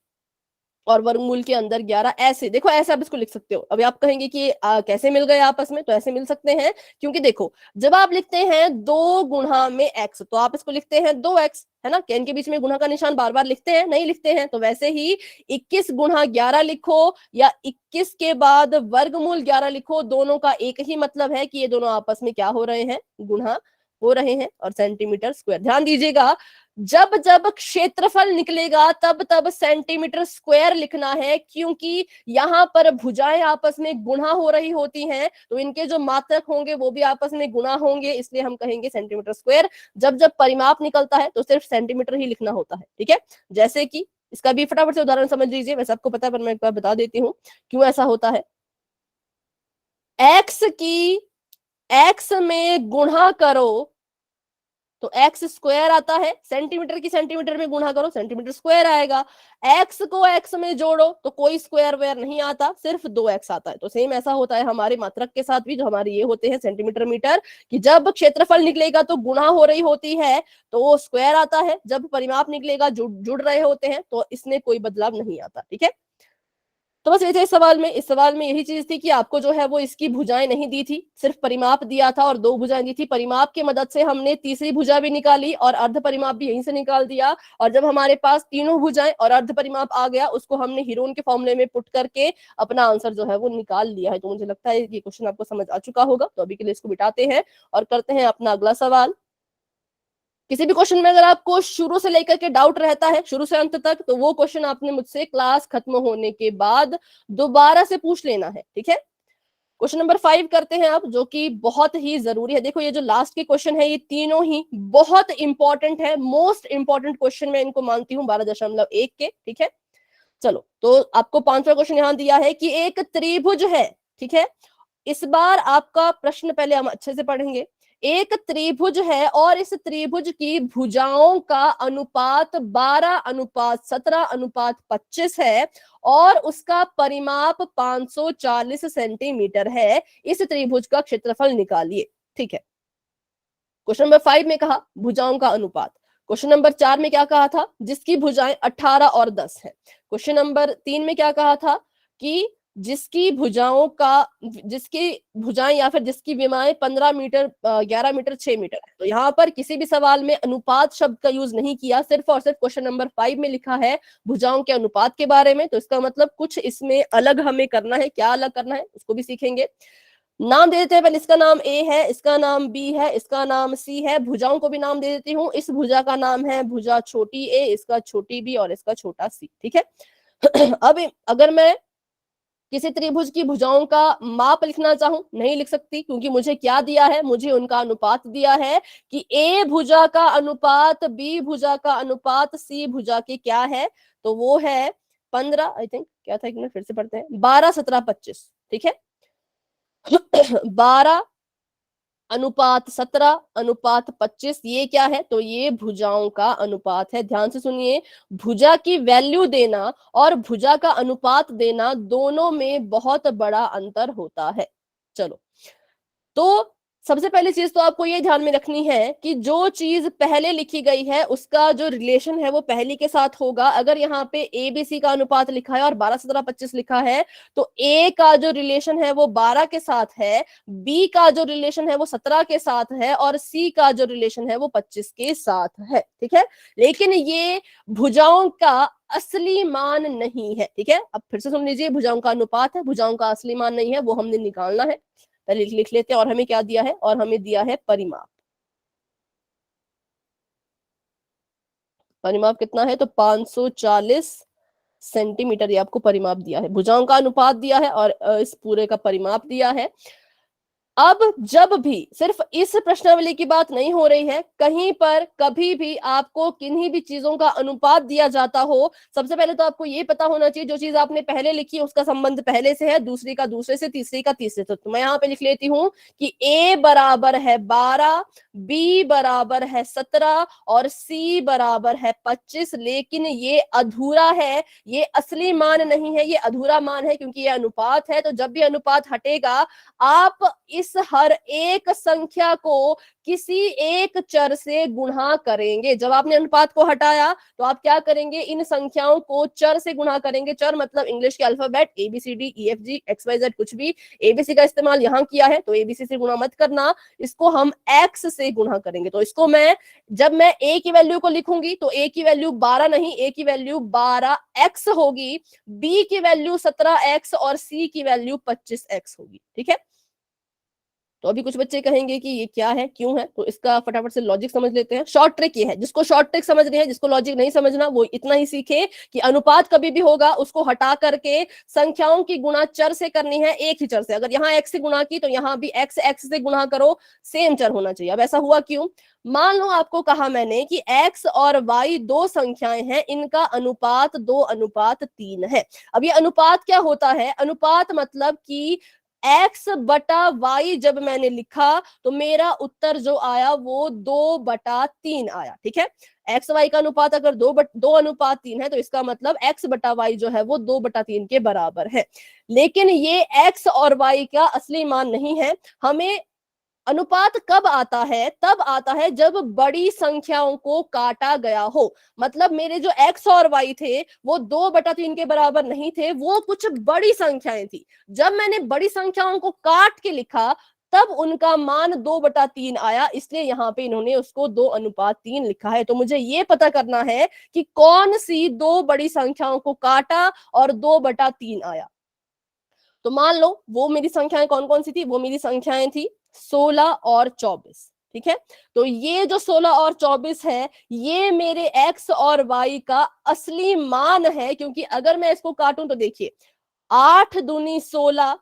Speaker 1: और वर्गमूल के अंदर 11। ऐसे देखो, ऐसे आप इसको लिख सकते हो। अभी आप कहेंगे कि कैसे मिल गए आपस में, तो ऐसे मिल सकते हैं क्योंकि देखो जब आप लिखते हैं 2 गुणा में x, तो आप इसको लिखते हैं 2x, है ना। के बीच में गुणा का निशान बार बार लिखते हैं, नहीं लिखते हैं। तो वैसे ही 21 गुणा 11 लिखो या 21 के बाद वर्गमूल 11 लिखो, दोनों का एक ही मतलब है कि ये दोनों आपस में क्या हो रहे हैं, गुणा हो रहे हैं। और सेंटीमीटर स्क्वायर, ध्यान दीजिएगा, जब जब क्षेत्रफल निकलेगा तब तब सेंटीमीटर स्क्वायर लिखना है, क्योंकि यहाँ पर भुजाएं आपस में गुणा हो रही होती हैं, तो इनके जो मात्रक होंगे वो भी आपस में गुणा होंगे, इसलिए हम कहेंगे सेंटीमीटर स्क्वायर। जब जब परिमाप निकलता है तो सिर्फ सेंटीमीटर ही लिखना होता है, ठीक है। जैसे कि इसका भी फटाफट से उदाहरण समझ लीजिए, वैसे आपको पता है पर मैं एक बार बता देती हूँ क्यों ऐसा होता है। एक्स में गुणा करो तो एक्स स्क्वायर आता है, सेंटीमीटर की सेंटीमीटर में गुणा करो सेंटीमीटर स्क्वायर आएगा। एक्स को एक्स में जोड़ो तो कोई स्क्वायर वेयर नहीं आता, सिर्फ 2x आता है। तो सेम ऐसा होता है हमारे मात्रक के साथ भी, जो हमारे ये होते हैं सेंटीमीटर मीटर, कि जब क्षेत्रफल निकलेगा तो गुणा हो रही होती है तो वो स्क्वायर आता है, जब परिमाप निकलेगा जुड़ रहे होते हैं तो इसमें कोई बदलाव नहीं आता, ठीक है। तो बस ये थे इस सवाल में यही चीज थी कि आपको जो है वो इसकी भुजाएं नहीं दी थी, सिर्फ परिमाप दिया था और 2 भुजाएं दी थी। परिमाप की मदद से हमने तीसरी भुजा भी निकाली और अर्ध परिमाप भी यहीं से निकाल दिया। और जब हमारे पास तीनों भुजाएं और अर्ध परिमाप आ गया, उसको हमने हीरोन के फॉर्मूले में पुट करके अपना आंसर जो है वो निकाल लिया है। तो मुझे लगता है ये क्वेश्चन आपको समझ आ चुका होगा। तो अभी के लिए इसको बिठाते हैं और करते हैं अपना अगला सवाल। किसी भी क्वेश्चन में अगर आपको शुरू से लेकर के डाउट रहता है, शुरू से अंत तक, तो वो क्वेश्चन आपने मुझसे क्लास खत्म होने के बाद दोबारा से पूछ लेना है, ठीक है। क्वेश्चन नंबर 5 करते हैं आप, जो कि बहुत ही जरूरी है। देखो ये जो लास्ट के क्वेश्चन है ये तीनों ही बहुत इंपॉर्टेंट है, मोस्ट इंपॉर्टेंट क्वेश्चन मैं इनको मानती हूँ 12.1 के, ठीक है। चलो, तो आपको 5वां क्वेश्चन यहाँ दिया है कि एक त्रिभुज है, ठीक है। इस बार आपका प्रश्न पहले हम अच्छे से पढ़ेंगे। एक त्रिभुज है और इस त्रिभुज की भुजाओं का अनुपात 12:17:25 है और उसका परिमाप 540 सेंटीमीटर है। इस त्रिभुज का क्षेत्रफल निकालिए। ठीक है, क्वेश्चन नंबर 5 में कहा भुजाओं का अनुपात। क्वेश्चन नंबर 4 में क्या कहा था, जिसकी भुजाएं 18 और 10 है। क्वेश्चन नंबर 3 में क्या कहा था कि जिसकी भुजाएं या फिर जिसकी विमाएं 15 मीटर 11 मीटर 6 मीटर है। तो यहाँ पर किसी भी सवाल में अनुपात शब्द का यूज नहीं किया, सिर्फ और सिर्फ क्वेश्चन नंबर 5 में लिखा है भुजाओं के अनुपात के बारे में। तो इसका मतलब कुछ इसमें अलग हमें करना है। क्या अलग करना है उसको भी सीखेंगे। नाम दे देते हैं, पहले इसका नाम ए है, इसका नाम बी है, इसका नाम सी है। भुजाओं को भी नाम दे देती हूँ। इस भुजा का नाम है भुजा छोटी ए, इसका छोटी बी और इसका छोटा सी। ठीक है अब अगर मैं किसी त्रिभुज की भुजाओं का माप लिखना चाहूं, नहीं लिख सकती, क्योंकि मुझे क्या दिया है, मुझे उनका अनुपात दिया है कि ए भुजा का अनुपात बी भुजा का अनुपात सी भुजा के क्या है। तो वो है 15, आई थिंक क्या था, एक मिनट फिर से पढ़ते हैं, 12:17:25। ठीक है 12:17:25 ये क्या है, तो ये भुजाओं का अनुपात है। ध्यान से सुनिए, भुजा की वैल्यू देना और भुजा का अनुपात देना दोनों में बहुत बड़ा अंतर होता है। चलो, तो सबसे पहली चीज तो आपको ये ध्यान में रखनी है कि जो चीज पहले लिखी गई है उसका जो रिलेशन है वो पहली के साथ होगा। अगर यहाँ पे ए बी सी का अनुपात लिखा है और 12:17:25 लिखा है, तो ए का जो रिलेशन है वो 12 के साथ है, बी का जो रिलेशन है वो 17 के साथ है और सी का जो रिलेशन है वो 25 के साथ है। ठीक है, लेकिन ये भुजाओं का असली मान नहीं है। ठीक है, अब फिर से सुन लीजिए, भुजाओं का अनुपात है, भुजाओं का असली मान नहीं है, वो हमने निकालना है। पहले लिख लेते हैं। और हमें क्या दिया है, और हमें दिया है परिमाप। परिमाप कितना है, तो 540 सेंटीमीटर, ये आपको परिमाप दिया है। भुजाओं का अनुपात दिया है और इस पूरे का परिमाप दिया है। अब जब भी, सिर्फ इस प्रश्नावली की बात नहीं हो रही है, कहीं पर कभी भी आपको किन्हीं भी चीजों का अनुपात दिया जाता हो, सबसे पहले तो आपको ये पता होना चाहिए जो चीज आपने पहले लिखी है उसका संबंध पहले से है, दूसरी का दूसरे से, तीसरी का तीसरे से। तो मैं यहाँ पे लिख लेती हूँ कि ए बराबर है 12, बी बराबर है 17 और सी बराबर है 25। लेकिन ये अधूरा है, ये असली मान नहीं है, ये अधूरा मान है, क्योंकि ये अनुपात है। तो जब भी अनुपात हटेगा, आप इस हर एक संख्या को किसी एक चर से गुणा करेंगे। जब आपने अनुपात को हटाया तो आप क्या करेंगे, इन संख्याओं को चर से गुणा करेंगे। चर मतलब इंग्लिश के अल्फाबेट ABCD EFG XYZ, कुछ भी। ABC का इस्तेमाल यहां किया है तो ABC से गुणा मत करना, इसको हम X से गुणा करेंगे। तो इसको मैं, जब मैं A की वैल्यू को लिखूंगी तो A की वैल्यू 12 नहीं, A की वैल्यू 12x होगी, B की वैल्यू 17x और C की वैल्यू 25x होगी। ठीक है, तो अभी कुछ बच्चे कहेंगे कि ये क्या है, क्यों है, तो इसका फटाफट से लॉजिक समझ लेते हैं। शॉर्ट ट्रिक ये है, जिसको शॉर्ट ट्रिक समझ रहे हैं, जिसको लॉजिक नहीं समझना, वो इतना ही सीखे कि अनुपात कभी भी होगा उसको हटा करके संख्याओं की गुणा चर से करनी है, एक ही चर से। अगर यहाँ x से गुणा की तो यहाँ भी x से गुणा करो, सेम चर होना चाहिए। अब ऐसा हुआ क्यों, मान लो आपको कहा मैंने कि x और y दो संख्याएं हैं, इनका अनुपात 2:3 है। अब ये अनुपात क्या होता है, अनुपात मतलब कि x बटा y जब मैंने लिखा तो मेरा उत्तर जो आया वो 2/3 आया। ठीक है, x y का अनुपात अगर 2:3 है तो इसका मतलब x बटा y जो है वो 2/3 के बराबर है। लेकिन ये x और y का असली मान नहीं है। हमें अनुपात कब आता है, तब आता है जब बड़ी संख्याओं को काटा गया हो। मतलब मेरे जो x और y थे वो 2/3 के बराबर नहीं थे, वो कुछ बड़ी संख्याएं थी। जब मैंने बड़ी संख्याओं को काट के लिखा तब उनका मान 2/3 आया, इसलिए यहाँ पे इन्होंने उसको 2:3 लिखा है। तो मुझे ये पता करना है कि कौन सी दो बड़ी संख्याओं को काटा और 2/3 आया। तो मान लो वो मेरी संख्याएं कौन कौन सी थी, वो मेरी संख्याएं थी 16 और 24। ठीक है, तो ये जो 16 और 24 है ये मेरे x और y का असली मान है। क्योंकि अगर मैं इसको काटूं तो देखिए, 8 दूनी 16,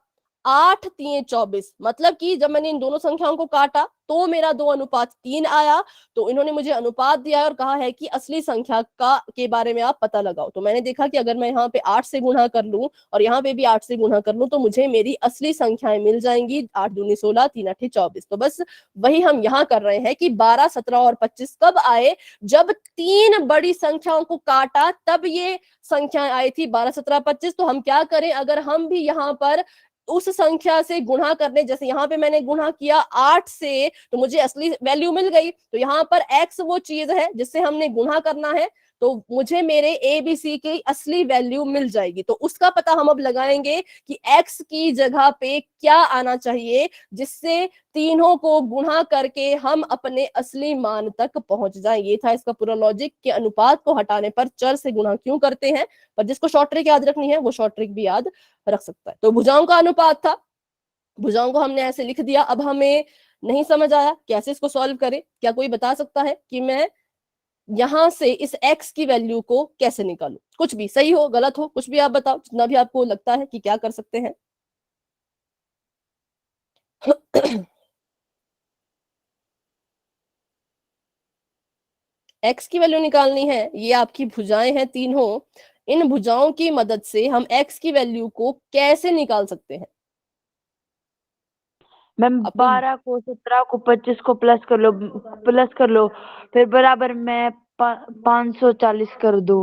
Speaker 1: 8 3 24, मतलब कि जब मैंने इन दोनों संख्याओं को काटा तो मेरा 2:3 आया। तो इन्होंने मुझे अनुपात दिया है और कहा है कि असली संख्या का के बारे में आप पता लगाओ। तो मैंने देखा कि अगर मैं यहाँ पे 8 से गुणा कर लूं और यहाँ पे भी 8 से गुणा कर लूं तो मुझे मेरी असली संख्याएं मिल जाएंगी। 8 दूनी 16, 3 8 24। तो बस वही हम यहाँ कर रहे हैं कि 12 17 और 25 कब आए, जब तीन बड़ी संख्याओं को काटा तब ये संख्याएं आई थी 12 17 25। तो हम क्या करें, अगर हम भी यहाँ पर उस संख्या से गुणा करने, जैसे यहाँ पे मैंने गुणा किया 8 से तो मुझे असली वैल्यू मिल गई। तो यहाँ पर x वो चीज है जिससे हमने गुणा करना है, तो मुझे मेरे ए बी सी की असली वैल्यू मिल जाएगी। तो उसका पता हम अब लगाएंगे कि x की जगह पे क्या आना चाहिए जिससे तीनों को गुणा करके हम अपने असली मान तक पहुंच जाएं। ये था इसका पूरा लॉजिक कि अनुपात को हटाने पर चर से गुणा क्यों करते हैं। पर जिसको शॉर्ट ट्रिक याद रखनी है वो शॉर्ट ट्रिक भी याद रख सकता है। तो भुजाओं का अनुपात था, भुजाओं को हमने ऐसे लिख दिया। अब हमें नहीं समझ आया कैसे इसको सॉल्व करें। क्या कोई बता सकता है कि मैं यहां से इस x की वैल्यू को कैसे निकालूं? कुछ भी सही हो गलत हो कुछ भी आप बताओ, जितना भी आपको लगता है कि क्या कर सकते हैं। x की वैल्यू निकालनी है। ये आपकी भुजाएं हैं तीनों, इन भुजाओं की मदद से हम x की वैल्यू को कैसे निकाल सकते हैं?
Speaker 2: मैम
Speaker 1: अपनी
Speaker 2: 12 को 17 को 25 को प्लस कर लो, फिर बराबर में 540 कर दो।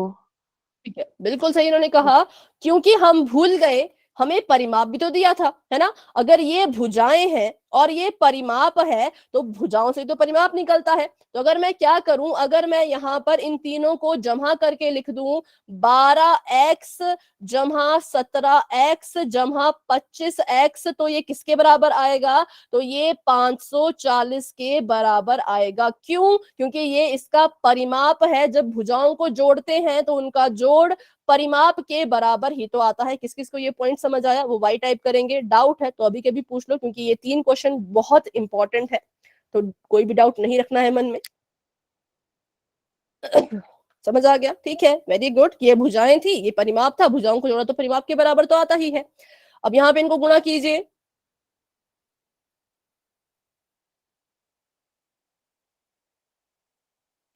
Speaker 1: ठीक है, बिल्कुल सही इन्होंने कहा, क्योंकि हम भूल गए हमें परिमाप भी तो दिया था, है ना। अगर ये भुजाएं हैं और ये परिमाप है तो भुजाओं से तो परिमाप निकलता है। तो अगर मैं क्या करूं, अगर मैं यहाँ पर इन तीनों को जमा करके लिख दूं 12x जमा 17x जमा 25x, तो ये किसके बराबर आएगा? तो ये 540 के बराबर आएगा। क्यों? क्योंकि ये इसका परिमाप है। जब भुजाओं को जोड़ते हैं तो उनका जोड़ परिमाप के बराबर ही तो आता है। किस किस को ये पॉइंट समझ आया वो वाई टाइप करेंगे। डाउट है तो अभी के भी पूछ लो, क्योंकि ये 3 क्वेश्चन बहुत इंपॉर्टेंट है, तो कोई भी डाउट नहीं रखना है मन में। समझ आ गया? ठीक है, वेरी गुड। ये भुजाएं थी, ये परिमाप था, भुजाओं को जोड़ा तो परिमाप के बराबर तो आता ही है। अब यहाँ पे इनको गुणा कीजिए।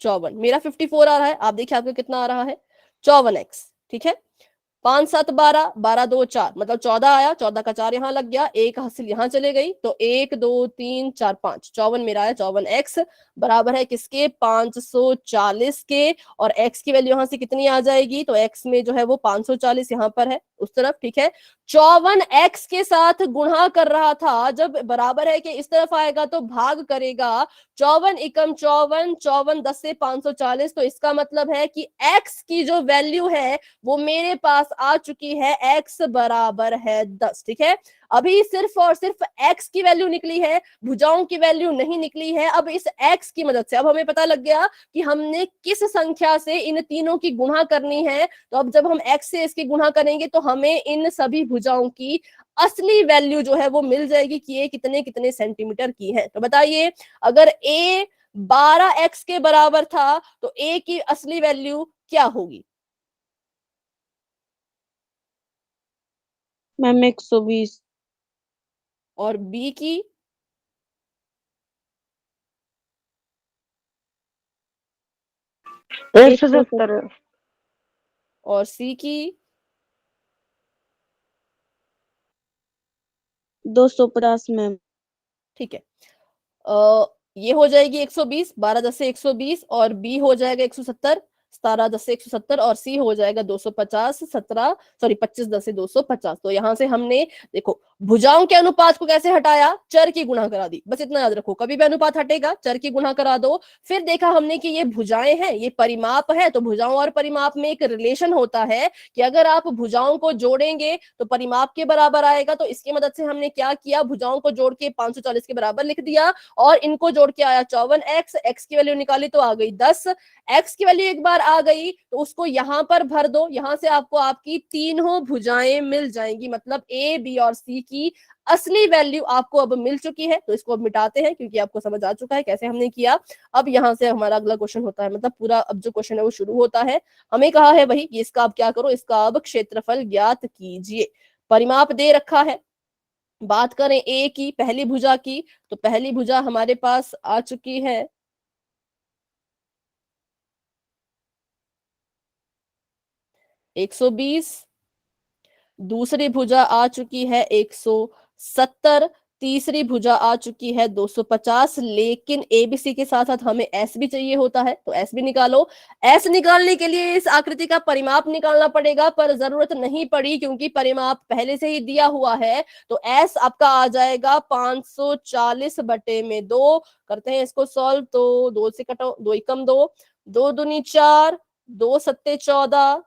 Speaker 1: चौवन, मेरा 54 आ रहा है, आप देखिए आपका कितना आ रहा है 54x। ठीक है, 5 7 12, 12 2 4, मतलब 14 आया। 14 का 4 यहाँ लग गया, एक हासिल यहाँ चले गई, तो 1 2 3 4 5, 54 मेरा आया। 54x बराबर है किसके? 540 के। और x की वैल्यू यहाँ से कितनी आ जाएगी? तो x में जो है वो 540 यहाँ पर है उस तरफ। ठीक है, 54x के साथ गुणा कर रहा था, जब बराबर है कि इस तरफ आएगा तो भाग करेगा। 54 एकम 54, 54 10 से 540। तो इसका मतलब है कि x की जो वैल्यू है वो मेरे पास आ चुकी है, x बराबर है 10। ठीक है, अभी सिर्फ और सिर्फ x की वैल्यू निकली है, भुजाओं की वैल्यू नहीं निकली है। अब इस x की मदद से अब हमें पता लग गया कि हमने किस संख्या से इन तीनों की गुणा करनी है। तो अब जब हम x से इसकी गुणा करेंगे तो हमें इन सभी भुजाओं की असली वैल्यू जो है वो मिल जाएगी कि ये कितने कितने सेंटीमीटर की है। तो बताइए, अगर a 12x के बराबर था तो a की असली वैल्यू क्या होगी?
Speaker 3: मैम 120।
Speaker 1: और b की?
Speaker 2: 170।
Speaker 1: और c की?
Speaker 3: 250 मैम।
Speaker 1: ठीक है, ये हो जाएगी 120, 12 10 से 120, और बी हो जाएगा 170, 17 10 से 170, और सी हो जाएगा 250, 17 सॉरी 25 10 से 250। तो यहां से हमने देखो भुजाओं के अनुपात को कैसे हटाया, चर की गुणा करा दी। बस इतना याद रखो, कभी भी अनुपात हटेगा चर की गुणा करा दो। फिर देखा हमने कि ये भुजाएं हैं, ये परिमाप है, तो भुजाओं और परिमाप में एक रिलेशन होता है कि अगर आप भुजाओं को जोड़ेंगे तो परिमाप के बराबर आएगा। तो इसकी मदद से हमने क्या किया, भुजाओं को जोड़ के 540 के बराबर लिख दिया और इनको जोड़ के आया 54x। x की वैल्यू निकाली तो आ गई 10। x की वैल्यू एक बार आ गई तो उसको यहां पर भर दो, यहां से आपको आपकी तीनों भुजाएं मिल जाएंगी, मतलब a b और c की असली वैल्यू आपको अब मिल चुकी है। तो इसको अब मिटाते हैं क्योंकि आपको समझ आ चुका है कैसे हमने किया। अब यहां से हमारा अगला क्वेश्चन होता है, मतलब पूरा अब जो क्वेश्चन है वो शुरू होता है। हमें कहा है वही कि इसका आप क्या करो, इसका अब क्षेत्रफल ज्ञात कीजिए। परिमाप दे रखा है, बात करें ए की, पहली भुजा की, तो पहली भुजा हमारे पास आ चुकी है 120, दूसरी भुजा आ चुकी है 170, तीसरी भुजा आ चुकी है 250, लेकिन एबीसी के साथ साथ हमें एस भी चाहिए होता है, तो एस भी निकालो। एस निकालने के लिए इस आकृति का परिमाप निकालना पड़ेगा, पर जरूरत नहीं पड़ी क्योंकि परिमाप पहले से ही दिया हुआ है। तो एस आपका आ जाएगा 540/2। करते हैं इसको सॉल्व, तो 2 से कटो, 2 एकम 2, 2 दूनी 4, 2 सत्ते 14,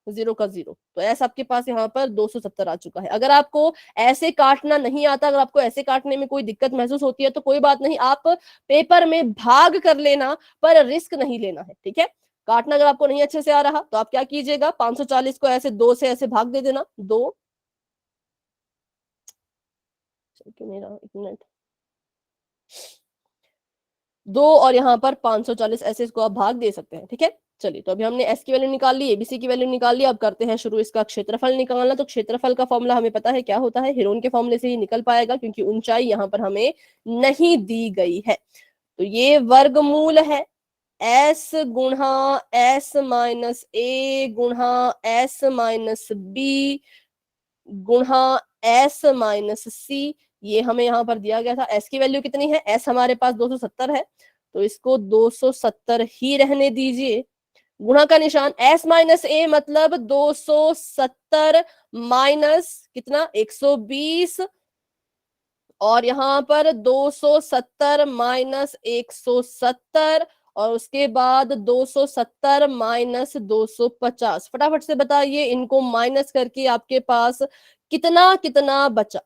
Speaker 1: 0 का 0, तो ऐसा आपके पास यहाँ पर 270 आ चुका है। अगर आपको ऐसे काटना नहीं आता, अगर आपको ऐसे काटने में कोई दिक्कत महसूस होती है तो कोई बात नहीं, आप पेपर में भाग कर लेना, पर रिस्क नहीं लेना है, ठीक है। काटना अगर आपको नहीं अच्छे से आ रहा तो आप क्या कीजिएगा, 540 को ऐसे 2 से ऐसे भाग दे देना, 2, क्यों नहीं रहा, 1 मिनट, 2 और यहाँ पर 540, ऐसे इसको आप भाग दे सकते हैं, ठीक है। चलिए, तो अभी हमने एस की वैल्यू निकाल ली, एबीसी की वैल्यू निकाल ली, अब करते हैं शुरू इसका क्षेत्रफल निकालना। तो क्षेत्रफल का फॉर्मूला हमें पता है क्या होता है, हेरोन के फॉर्मूले से ही निकल पाएगा, क्योंकि ऊंचाई यहाँ पर हमें नहीं दी गई है। तो ये वर्गमूल है एस गुणा एस माइनस ए गुणा एस माइनस बी गुणा एस माइनस सी, ये हमें यहाँ पर दिया गया था। एस की वैल्यू कितनी है, एस हमारे पास 270 है, तो इसको 270 ही रहने दीजिए। गुणा का निशान, एस माइनस ए मतलब 270 माइनस कितना, 120, और यहाँ पर 270 माइनस 170, और उसके बाद 270 माइनस 250। फटाफट से बताइए, इनको माइनस करके आपके पास कितना कितना बचा।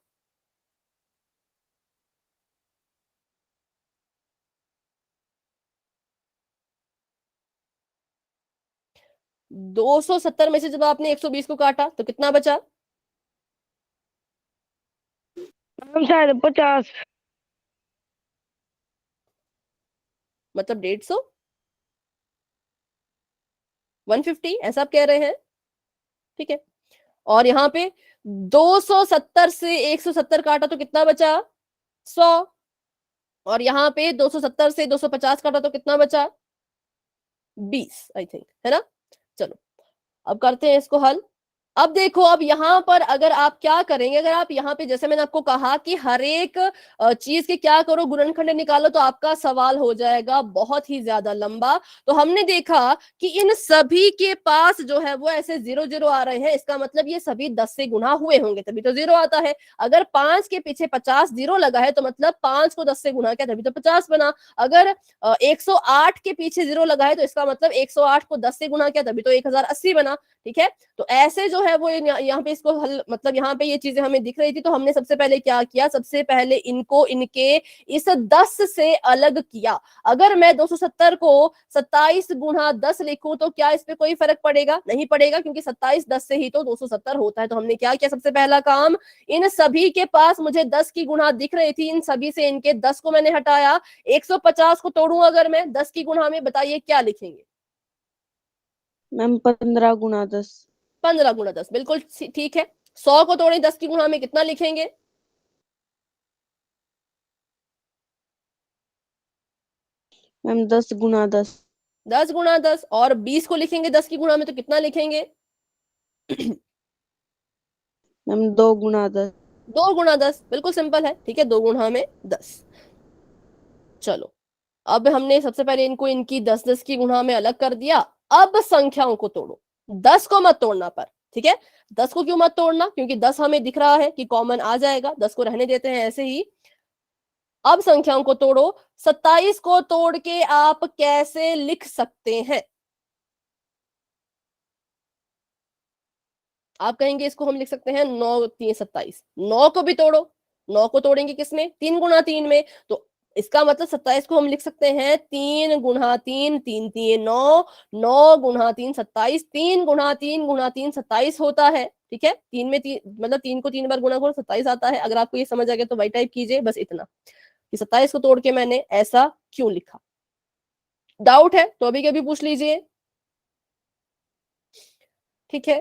Speaker 1: 270 में से जब आपने 120 को काटा तो कितना बचा,
Speaker 2: मैम शायद 50।
Speaker 1: मतलब 150, 150, ऐसा आप कह रहे हैं, ठीक है। और यहाँ पे 270 से 170 काटा तो कितना बचा, 100, और यहाँ पे 270 से 250 काटा तो कितना बचा, 20 आई थिंक, है ना। चलो, अब करते हैं इसको हल। अब देखो, अब यहाँ पर अगर आप क्या करेंगे, अगर आप यहाँ पे, जैसे मैंने आपको कहा कि हर एक चीज के क्या करो, गुणनखंड निकालो, तो आपका सवाल हो जाएगा बहुत ही ज्यादा लंबा। तो हमने देखा कि इन सभी के पास जो है वो ऐसे 0 0 आ रहे हैं, इसका मतलब ये सभी 10 से गुना हुए होंगे तभी तो 0 आता है। अगर 5 के पीछे 50 0 लगा है तो मतलब 5 को 10 से गुना किया तभी तो 50 बना। अगर 108 के पीछे 0 लगा है तो इसका मतलब 108 को 10 से गुना किया तभी तो 1080 बना, ठीक है। तो ऐसे जो है वो यहाँ पे इसको हल, मतलब यहाँ पे ये चीजें हमें दिख रही थी, तो हमने सबसे पहले क्या किया, सबसे पहले इनको इनके इस 10 से अलग किया। अगर मैं 270 को 27 गुणा 10 लिखूं तो क्या इस पे कोई फर्क पड़ेगा, नहीं पड़ेगा, क्योंकि 27 10 से ही तो 270 होता है। तो हमने क्या किया, सबसे पहला काम, इन सभी के पास मुझे 10 की गुणा दिख रही थी, इन सभी से इनके 10 को मैंने हटाया। 150 को तोड़ू अगर मैं 10 की गुणा में, बताइए क्या लिखेंगे,
Speaker 3: मैम 15 × 10।
Speaker 1: 15 गुणा 10, बिल्कुल ठीक है। 100 को तोड़े 10 की गुणा में, कितना लिखेंगे,
Speaker 3: मैम 10 × 10।
Speaker 1: 10 गुणा 10, और 20 को लिखेंगे 10 की गुणा में तो कितना लिखेंगे,
Speaker 3: मैम 2 × 10।
Speaker 1: 2 गुणा 10, बिल्कुल सिंपल है, ठीक है, 2 गुणा में 10। चलो, अब हमने सबसे पहले इनको इनकी 10 10 की गुणा में अलग कर दिया। अब संख्याओं को तोड़ो, 10 को मत तोड़ना पर, ठीक है। 10 को क्यों मत तोड़ना, क्योंकि 10 हमें दिख रहा है कि कॉमन आ जाएगा, 10 को रहने देते हैं ऐसे ही। अब संख्याओं को तोड़ो, 27 को तोड़ के आप कैसे लिख सकते हैं, आप कहेंगे इसको हम लिख सकते हैं 9 3 27, 9 को भी तोड़ो, 9 को तोड़ेंगे किसमें, 3 गुणा 3 में, तो इसका मतलब 27 को हम लिख सकते हैं 3 गुणा 3, 3 3 9, 9 गुणा 3 27, 3 गुणा 3 गुणा 3 27 होता है, ठीक है। 3 में 3 मतलब 3 को 3 बार गुणा करो 27 आता है। अगर आपको ये समझ आ गया तो वही टाइप कीजिए, बस इतना कि 27 को तोड़ के मैंने ऐसा क्यों लिखा। डाउट है तो अभी कभी पूछ लीजिए, ठीक है।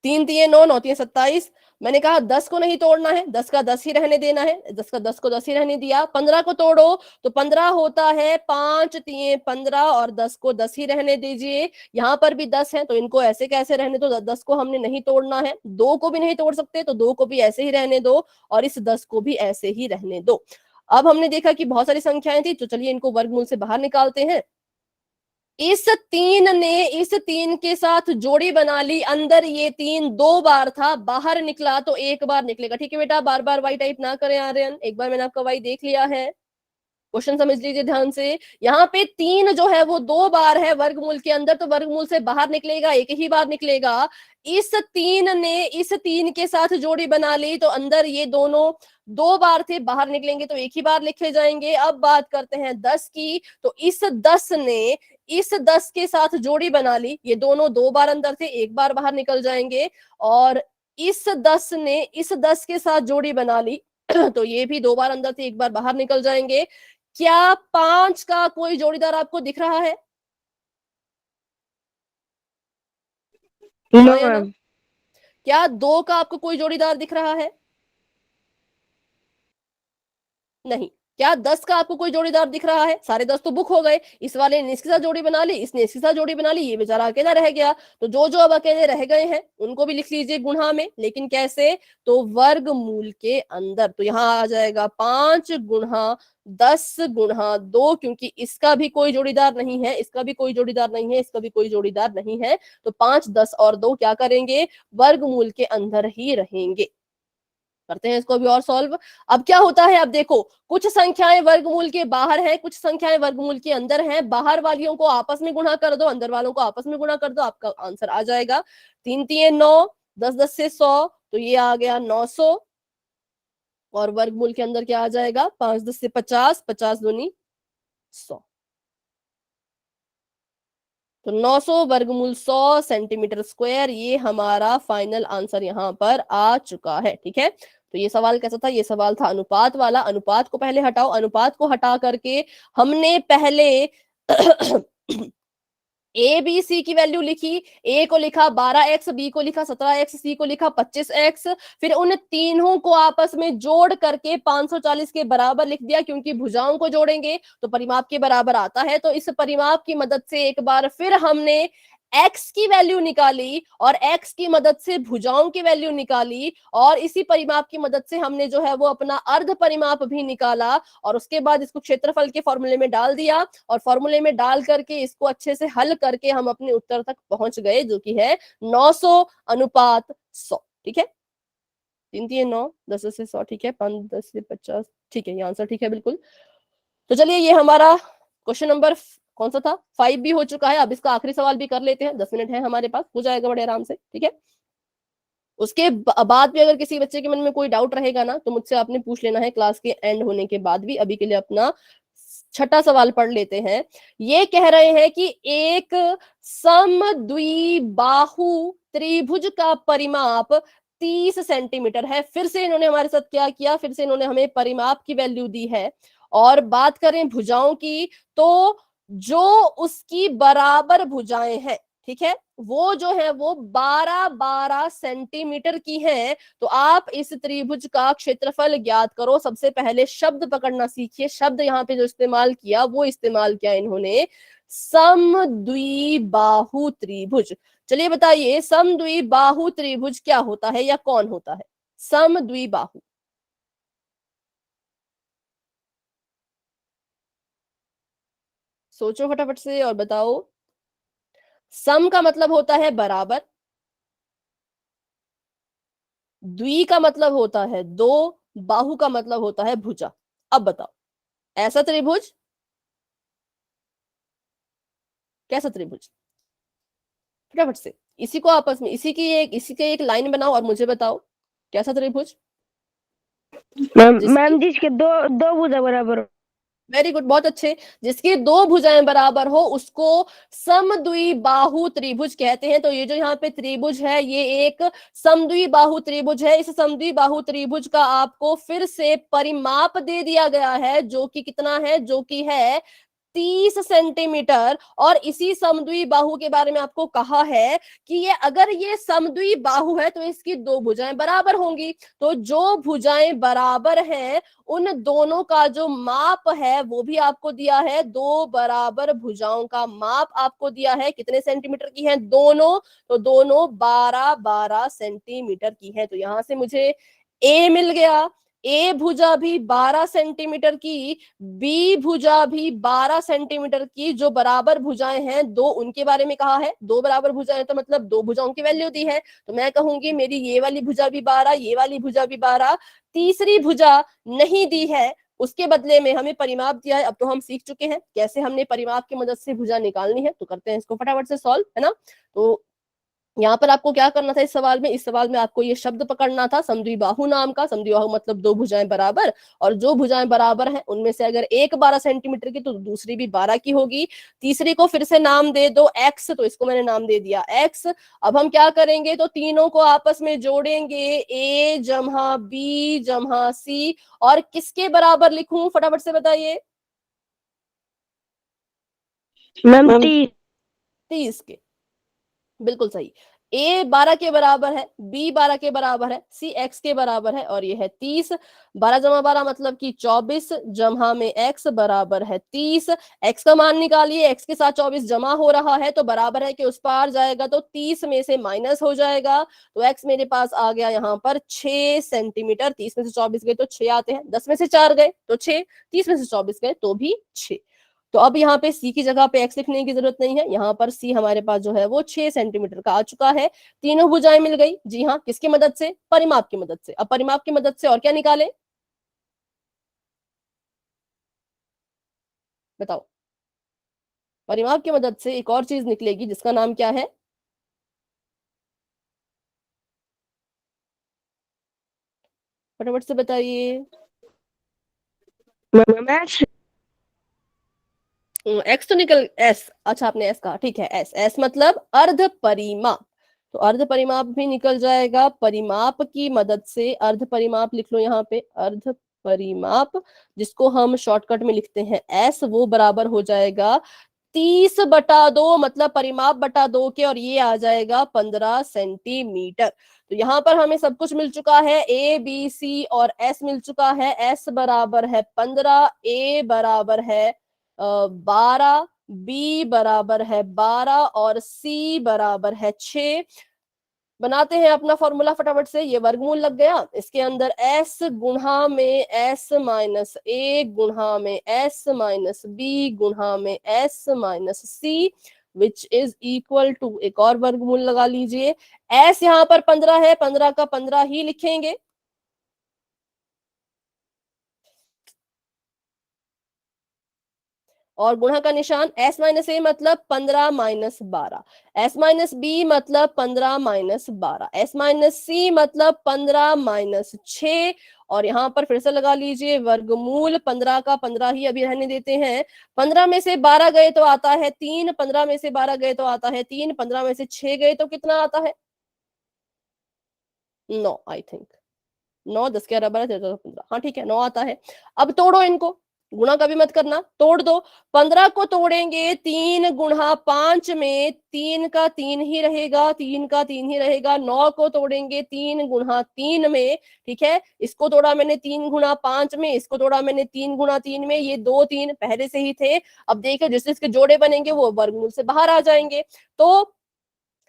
Speaker 1: 3 3 9, 9 3 27, मैंने कहा 10 को नहीं तोड़ना है, 10 का 10 ही रहने देना है, 10 का 10 को 10 ही रहने दिया। 15 को तोड़ो तो 15 होता है 5 3 15 और 10 को 10 ही रहने दीजिए। यहाँ पर भी 10 है तो इनको ऐसे कैसे रहने दो, 10 को हमने नहीं तोड़ना है। 2 को भी नहीं तोड़ सकते तो 2 को भी ऐसे ही रहने दो और इस 10 को भी ऐसे ही रहने दो। अब हमने देखा कि बहुत सारी संख्याएं थी तो चलिए इनको वर्गमूल से बाहर निकालते हैं। इस 3 ने इस 3 के साथ जोड़ी बना ली, अंदर ये 3 2 बार था, बाहर निकला तो 1 बार निकलेगा। ठीक है बेटा, बार बार वाई टाइप ना करें आर्यन, एक बार मैंने आपका वाई देख लिया है। क्वेश्चन समझ लीजिए ध्यान से। यहाँ पे 3 जो है वो 2 बार है वर्गमूल के अंदर, तो वर्गमूल से बाहर निकलेगा, एक ही बार निकलेगा। इस 3 ने इस 3 के साथ जोड़ी बना ली तो अंदर ये दोनों 2 बार थे, बाहर निकलेंगे तो एक ही बार लिखे जाएंगे। अब बात करते हैं 10 की, तो इस 10 ने इस 10 के साथ जोड़ी बना ली, ये दोनों 2 बार अंदर थे, एक बार बाहर निकल जाएंगे। और इस 10 ने इस 10 के साथ जोड़ी बना ली तो ये भी 2 बार अंदर थे, एक बार बाहर निकल जाएंगे। क्या 5 का कोई जोड़ीदार आपको दिख रहा है?
Speaker 3: नो
Speaker 1: हाँ या ना?
Speaker 3: मैम।
Speaker 1: क्या 2 का आपको कोई जोड़ीदार दिख रहा है? नहीं। क्या 10 का आपको कोई जोड़ीदार दिख रहा है? सारे 10 तो बुक हो गए, इस वाले ने इसके साथ जोड़ी बना ली, इसने इसके साथ जोड़ी बना ली, ये बेचारा अकेला रह गया। तो जो जो अब अकेले रह गए हैं उनको भी लिख लीजिए गुणा में, लेकिन कैसे? तो वर्गमूल के अंदर। तो यहाँ आ जाएगा 5 गुणा 10 गुणा 2, क्योंकि इसका भी कोई जोड़ीदार नहीं है, इसका भी कोई जोड़ीदार नहीं है, इसका भी कोई जोड़ीदार नहीं है। तो 5 10 और 2 क्या करेंगे? वर्गमूल के अंदर ही रहेंगे। करते हैं इसको भी और सॉल्व। अब क्या होता है, अब देखो, कुछ संख्याएं वर्गमूल के बाहर हैं, कुछ संख्याएं वर्गमूल के अंदर हैं। बाहर वालियों को आपस में गुणा कर दो, अंदर वालों को आपस में गुणा कर दो, आपका आंसर आ जाएगा। 3 3 9, 10 10 से 100, तो ये आ गया 900। और वर्गमूल के अंदर क्या आ जाएगा? 5 10 से 50, 50 दूनी 100। तो 900 वर्गमूल 100 सेंटीमीटर स्क्वायर, ये हमारा फाइनल आंसर यहाँ पर आ चुका है। ठीक है, तो ये सवाल कैसा था? ये सवाल था अनुपात वाला। अनुपात को पहले हटाओ, अनुपात को हटा करके हमने पहले ए बी सी की वैल्यू लिखी। ए को लिखा 12x, बी को लिखा 17x, सी को लिखा 25x। फिर उन तीनों को आपस में जोड़ करके 540 के बराबर लिख दिया, क्योंकि भुजाओं को जोड़ेंगे तो परिमाप के बराबर आता है। तो इस परिमाप की मदद से एक बार फिर हमने x की वैल्यू निकाली और x की मदद से भुजाओं की वैल्यू निकाली, और इसी परिमाप की मदद से हमने जो है वो अपना अर्ध परिमाप भी निकाला। और उसके बाद इसको क्षेत्रफल के फॉर्मूले में डाल दिया, और फॉर्मूले में डाल करके इसको अच्छे से हल करके हम अपने उत्तर तक पहुंच गए, जो कि है 900 अनुपात 100। ठीक है, 3 3 9, 10 10 से 100, ठीक है, 5 10 से 50, ठीक है, ये आंसर ठीक है बिल्कुल। तो चलिए, ये हमारा क्वेश्चन नंबर कौन सा था? 5 भी हो चुका है। अब इसका आखिरी सवाल भी कर लेते हैं, 10 मिनट है हमारे पास, हो जाएगा बड़े आराम से। ठीक है, उसके बाद भी अगर किसी बच्चे के मन में कोई डाउट रहेगा ना, तो मुझसे आपने पूछ लेना है क्लास के एंड होने के बाद भी। अभी के लिए अपना छठा सवाल पढ़ लेते हैं। ये कह रहे हैं कि एक समद्विबाहु त्रिभुज का परिमाप 30 सेंटीमीटर है। फिर से इन्होंने हमारे साथ क्या किया? फिर से इन्होंने हमें परिमाप की वैल्यू दी है। और बात करें भुजाओं की, तो जो उसकी बराबर भुजाएं हैं, ठीक है, वो जो है वो 12 12 सेंटीमीटर की है। तो आप इस त्रिभुज का क्षेत्रफल ज्ञात करो। सबसे पहले शब्द पकड़ना सीखिए। शब्द यहाँ पे जो इस्तेमाल किया, वो इस्तेमाल किया इन्होंने समद्विबाहु त्रिभुज। चलिए बताइए, समद्विबाहु त्रिभुज क्या होता है या कौन होता है? समद्विबाहु, सोचो फटाफट से और बताओ। सम का मतलब होता है बराबर, द्वि का मतलब होता है दो, बाहु का मतलब होता है भुजा। अब बताओ, ऐसा त्रिभुज, कैसा त्रिभुज? फटाफट से इसी को आपस में इसी के एक लाइन बनाओ और मुझे बताओ, कैसा त्रिभुज?
Speaker 3: मैम
Speaker 1: जिसकी,
Speaker 3: मैम जिसके दो दो भुजा बराबर हो।
Speaker 1: वेरी गुड, बहुत अच्छे। जिसकी दो भुजाएं बराबर हो उसको समद्विबाहु त्रिभुज कहते हैं। तो ये जो यहाँ पे त्रिभुज है, ये एक समद्विबाहु त्रिभुज है। इस समद्विबाहु त्रिभुज का आपको फिर से परिमाप दे दिया गया है, जो कि कितना है? जो कि है 30 सेंटीमीटर। और इसी समद्वि बाहु के बारे में आपको कहा है कि ये अगर ये समद्वि बाहु है तो इसकी दो भुजाएं बराबर होंगी। तो जो भुजाएं बराबर हैं उन दोनों का जो माप है वो भी आपको दिया है। दो बराबर भुजाओं का माप आपको दिया है। कितने सेंटीमीटर की है दोनों? तो दोनों 12-12 सेंटीमीटर की है। तो यहां से मुझे ए मिल गया। ए भुजा भी 12 सेंटीमीटर की, बी भुजा भी 12 सेंटीमीटर की। जो बराबर भुजाएं हैं दो, उनके बारे में कहा है। दो बराबर भुजाएं तो मतलब दो भुजाओं की वैल्यू दी है। तो मैं कहूंगी मेरी ये वाली भुजा भी 12, ये वाली भुजा भी 12। तीसरी भुजा नहीं दी है, उसके बदले में हमें परिमाप दिया है। अब तो हम सीख चुके हैं कैसे हमने परिमाप की मदद से भुजा निकालनी है। तो करते हैं इसको फटाफट से सॉल्व, है ना। तो यहाँ पर आपको क्या करना था इस सवाल में? इस सवाल में आपको ये शब्द पकड़ना था समद्विबाहु नाम का। समद्विबाहु मतलब दो भुजाएं बराबर, और जो भुजाएं बराबर हैं उनमें से अगर एक 12 सेंटीमीटर की तो दूसरी भी 12 की होगी। तीसरी को फिर से नाम दे दो एक्स, तो इसको मैंने नाम दे दिया एक्स। अब हम क्या करेंगे, तो तीनों को आपस में जोड़ेंगे, ए जमा बी जमा सी। और किसके बराबर लिखूं फटाफट से बताइए?
Speaker 3: मैम 30।
Speaker 1: 30 के, बिल्कुल सही। ए 12 के बराबर है, बी 12 के बराबर है, सी एक्स के बराबर है, और ये है 30। 12 जमा 12 मतलब कि 24, जमा में एक्स बराबर है 30। एक्स का मान निकालिए, एक्स के साथ 24 जमा हो रहा है तो बराबर है कि उस पार जाएगा तो 30 में से माइनस हो जाएगा। तो एक्स मेरे पास आ गया यहाँ पर 6 सेंटीमीटर। 30 में से 24 गए तो 6 आते हैं, 10 में से 4 गए तो 6, 30 में से 24 गए तो भी 6। तो अब यहाँ पे सी की जगह पे एक्स लिखने की जरूरत नहीं है। यहाँ पर सी हमारे पास जो है वो 6 सेंटीमीटर का आ चुका है। तीनों भुजाएं मिल गई। जी हाँ, किसकी मदद से? परिमाप की मदद से। अब परिमाप की मदद से और क्या निकाले बताओ? परिमाप की मदद से एक और चीज निकलेगी जिसका नाम क्या है? फटाफट से बताइए।
Speaker 3: Ma'am x.
Speaker 1: एक्स तो निकल, एस, अच्छा आपने एस कहा, ठीक है। एस, एस मतलब अर्ध परिमाप। तो अर्ध परिमाप भी निकल जाएगा। परिमाप की मदद से अर्ध परिमाप लिख लो यहाँ पे, अर्ध परिमाप, जिसको हम शॉर्टकट में लिखते हैं एस, वो बराबर हो जाएगा 30/2 मतलब परिमाप बटा 2 के, और ये आ जाएगा 15 सेंटीमीटर। तो यहाँ पर हमें सब कुछ मिल चुका है, ए बी सी और एस मिल चुका है। एस बराबर है 15, ए बराबर है 12, बी बराबर है 12 और सी बराबर है 6। बनाते हैं अपना फॉर्मूला फटाफट से। ये वर्गमूल लग गया, इसके अंदर s गुणा में s माइनस ए गुणा में s माइनस बी गुणा में s minus c which is equal to, एक और वर्गमूल लगा लीजिए। s यहाँ पर 15 है, 15 का 15 ही लिखेंगे, और गुणा का निशान। s माइनस ए मतलब 15 माइनस 12, s माइनस बी मतलब 15 माइनस 12, s माइनस सी मतलब 15 माइनस 6। और यहाँ पर फिर से लगा लीजिए वर्गमूल। 15 का 15 ही अभी रहने देते हैं। 15 में से 12 गए तो आता है 3, 15 में से 12 गए तो आता है 3, 15 में से 6 गए तो कितना आता है? 9 आई थिंक। 9, 10 11 12 13 14 15, हाँ ठीक है 9 आता है। अब तोड़ो इनको, गुणा कभी मत करना, तोड़ दो। 15 को तोड़ेंगे 3 गुणा 5 में, 3 का 3 ही रहेगा, 3 का 3 ही रहेगा। 9 को तोड़ेंगे 3 गुणा 3 में, ठीक है। इसको तोड़ा मैंने 3 गुणा 5 में, इसको तोड़ा मैंने 3 गुणा 3 में, ये 2 3 पहले से ही थे। अब देखिए जिससे इसके जोड़े बनेंगे वो वर्गमूल से बाहर आ जाएंगे। तो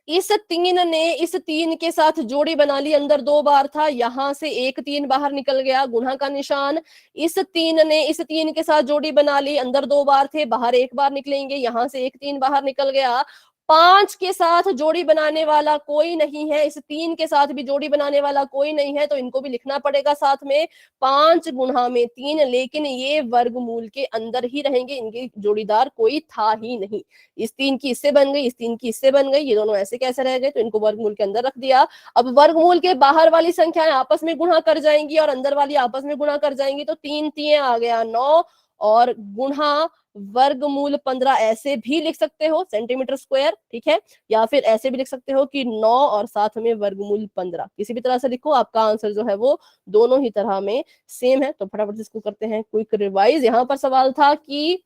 Speaker 1: इस 3 ने इस 3 के साथ जोड़ी बना ली, अंदर 2 बार था, यहां से एक 3 बाहर निकल गया, गुणा का निशान। इस 3 ने इस 3 के साथ जोड़ी बना ली, अंदर 2 बार थे, बाहर एक बार निकलेंगे, यहां से एक 3 बाहर निकल गया। 5 के साथ जोड़ी बनाने वाला कोई नहीं है, इस 3 के साथ भी जोड़ी बनाने वाला कोई नहीं है, तो इनको भी लिखना पड़ेगा साथ में। 5 गुणा में 3, लेकिन ये वर्गमूल के अंदर ही रहेंगे, इनके जोड़ीदार कोई था ही नहीं। इस 3 की इससे बन गई, इस 3 की इससे बन गई, ये दोनों ऐसे कैसे रह गए? तो इनको वर्गमूल के अंदर रख दिया। अब वर्गमूल के बाहर वाली संख्याएं आपस में गुणा कर जाएंगी और अंदर वाली आपस में गुणा कर जाएंगी, तो 3 3 आ गया 9, और गुणा वर्गमूल 15 ऐसे भी लिख सकते हो सेंटीमीटर स्क्वायर, ठीक है। या फिर ऐसे भी लिख सकते हो कि 9 और साथ में वर्गमूल 15, किसी भी तरह से लिखो, आपका आंसर जो है वो दोनों ही तरह में सेम है। तो फटाफट इसको करते हैं क्विक रिवाइज। यहाँ पर सवाल था कि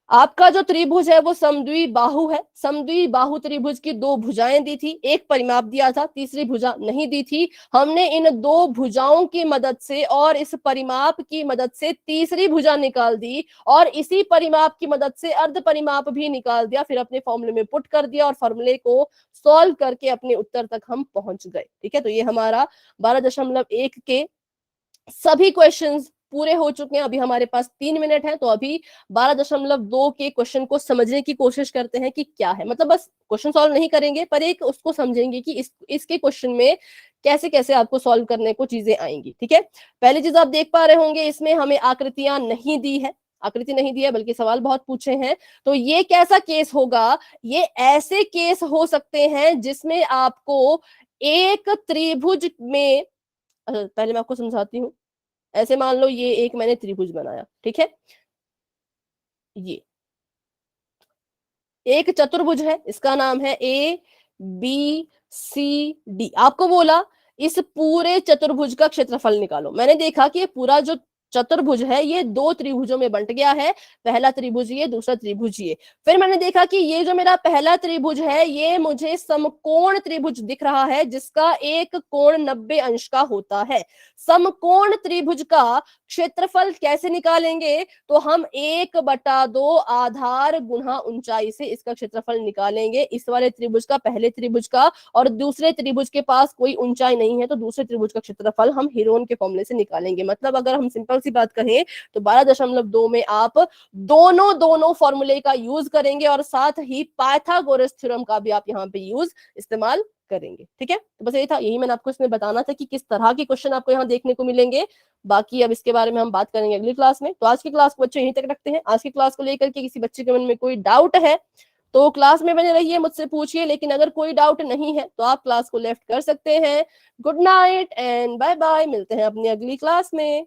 Speaker 1: आपका जो त्रिभुज है वो समद्विबाहु है। समद्विबाहु त्रिभुज की दो भुजाएं दी थी, एक परिमाप दिया था, तीसरी भुजा नहीं दी थी। हमने इन दो भुजाओं की मदद से और इस परिमाप की मदद से तीसरी भुजा निकाल दी और इसी परिमाप की मदद से अर्ध परिमाप भी निकाल दिया, फिर अपने फॉर्मूले में पुट कर दिया और फॉर्मूले को सॉल्व करके अपने उत्तर तक हम पहुंच गए। ठीक है, तो ये हमारा 12.1 के सभी क्वेश्चंस पूरे हो चुके हैं। अभी हमारे पास 3 मिनट है, तो अभी 12.2 के क्वेश्चन को समझने की कोशिश करते हैं कि क्या है। मतलब बस क्वेश्चन सॉल्व नहीं करेंगे पर एक उसको समझेंगे कि इसके क्वेश्चन में कैसे कैसे आपको सॉल्व करने को चीजें आएंगी। ठीक है, पहली चीज आप देख पा रहे होंगे, इसमें हमें आकृतियां नहीं दी है, आकृति नहीं दी है, बल्कि सवाल बहुत पूछे हैं। तो ये कैसा केस होगा, ये ऐसे केस हो सकते हैं जिसमें आपको एक त्रिभुज में, पहले मैं आपको समझाती हूँ। ऐसे मान लो ये एक मैंने त्रिभुज बनाया, ठीक है, ये एक चतुर्भुज है, इसका नाम है ABCD। आपको बोला इस पूरे चतुर्भुज का क्षेत्रफल निकालो। मैंने देखा कि ये पूरा जो चतुर्भुज है ये दो त्रिभुजों में बंट गया है, पहला त्रिभुज ये, दूसरा त्रिभुज ये। फिर मैंने देखा कि ये जो मेरा पहला त्रिभुज है ये मुझे समकोण त्रिभुज दिख रहा है, जिसका एक कोण 90 अंश का होता है। समकोण त्रिभुज का क्षेत्रफल कैसे निकालेंगे, तो हम 1/2 आधार गुणा ऊंचाई से इसका क्षेत्रफल निकालेंगे। इस वाले त्रिभुज का, पहले त्रिभुज का, और दूसरे त्रिभुज के पास कोई ऊंचाई नहीं है तो दूसरे त्रिभुज का क्षेत्रफल हम हीरोन के फॉर्मूले से निकालेंगे। मतलब अगर हम सिंपल सी बात कहें तो 12.2 में आप दोनों फॉर्मूले का यूज करेंगे और साथ ही पाइथागोरस थ्योरम का भी आप यहाँ पे यूज इस्तेमाल करेंगे। ठीक है, तो बस यही था, यही मैंने आपको इसमें बताना था कि किस तरह के क्वेश्चन आपको यहाँ देखने को मिलेंगे। बाकी अब इसके बारे में हम बात करेंगे अगली क्लास में। तो आज की क्लास को बच्चे यहीं तक रखते हैं। आज की क्लास को लेकर के किसी बच्चे के मन में कोई डाउट है तो क्लास में बने रहिए, मुझसे पूछिए, लेकिन अगर कोई डाउट नहीं है तो आप क्लास को लेफ्ट कर सकते हैं। Good night and bye bye, मिलते हैं अपनी अगली क्लास में।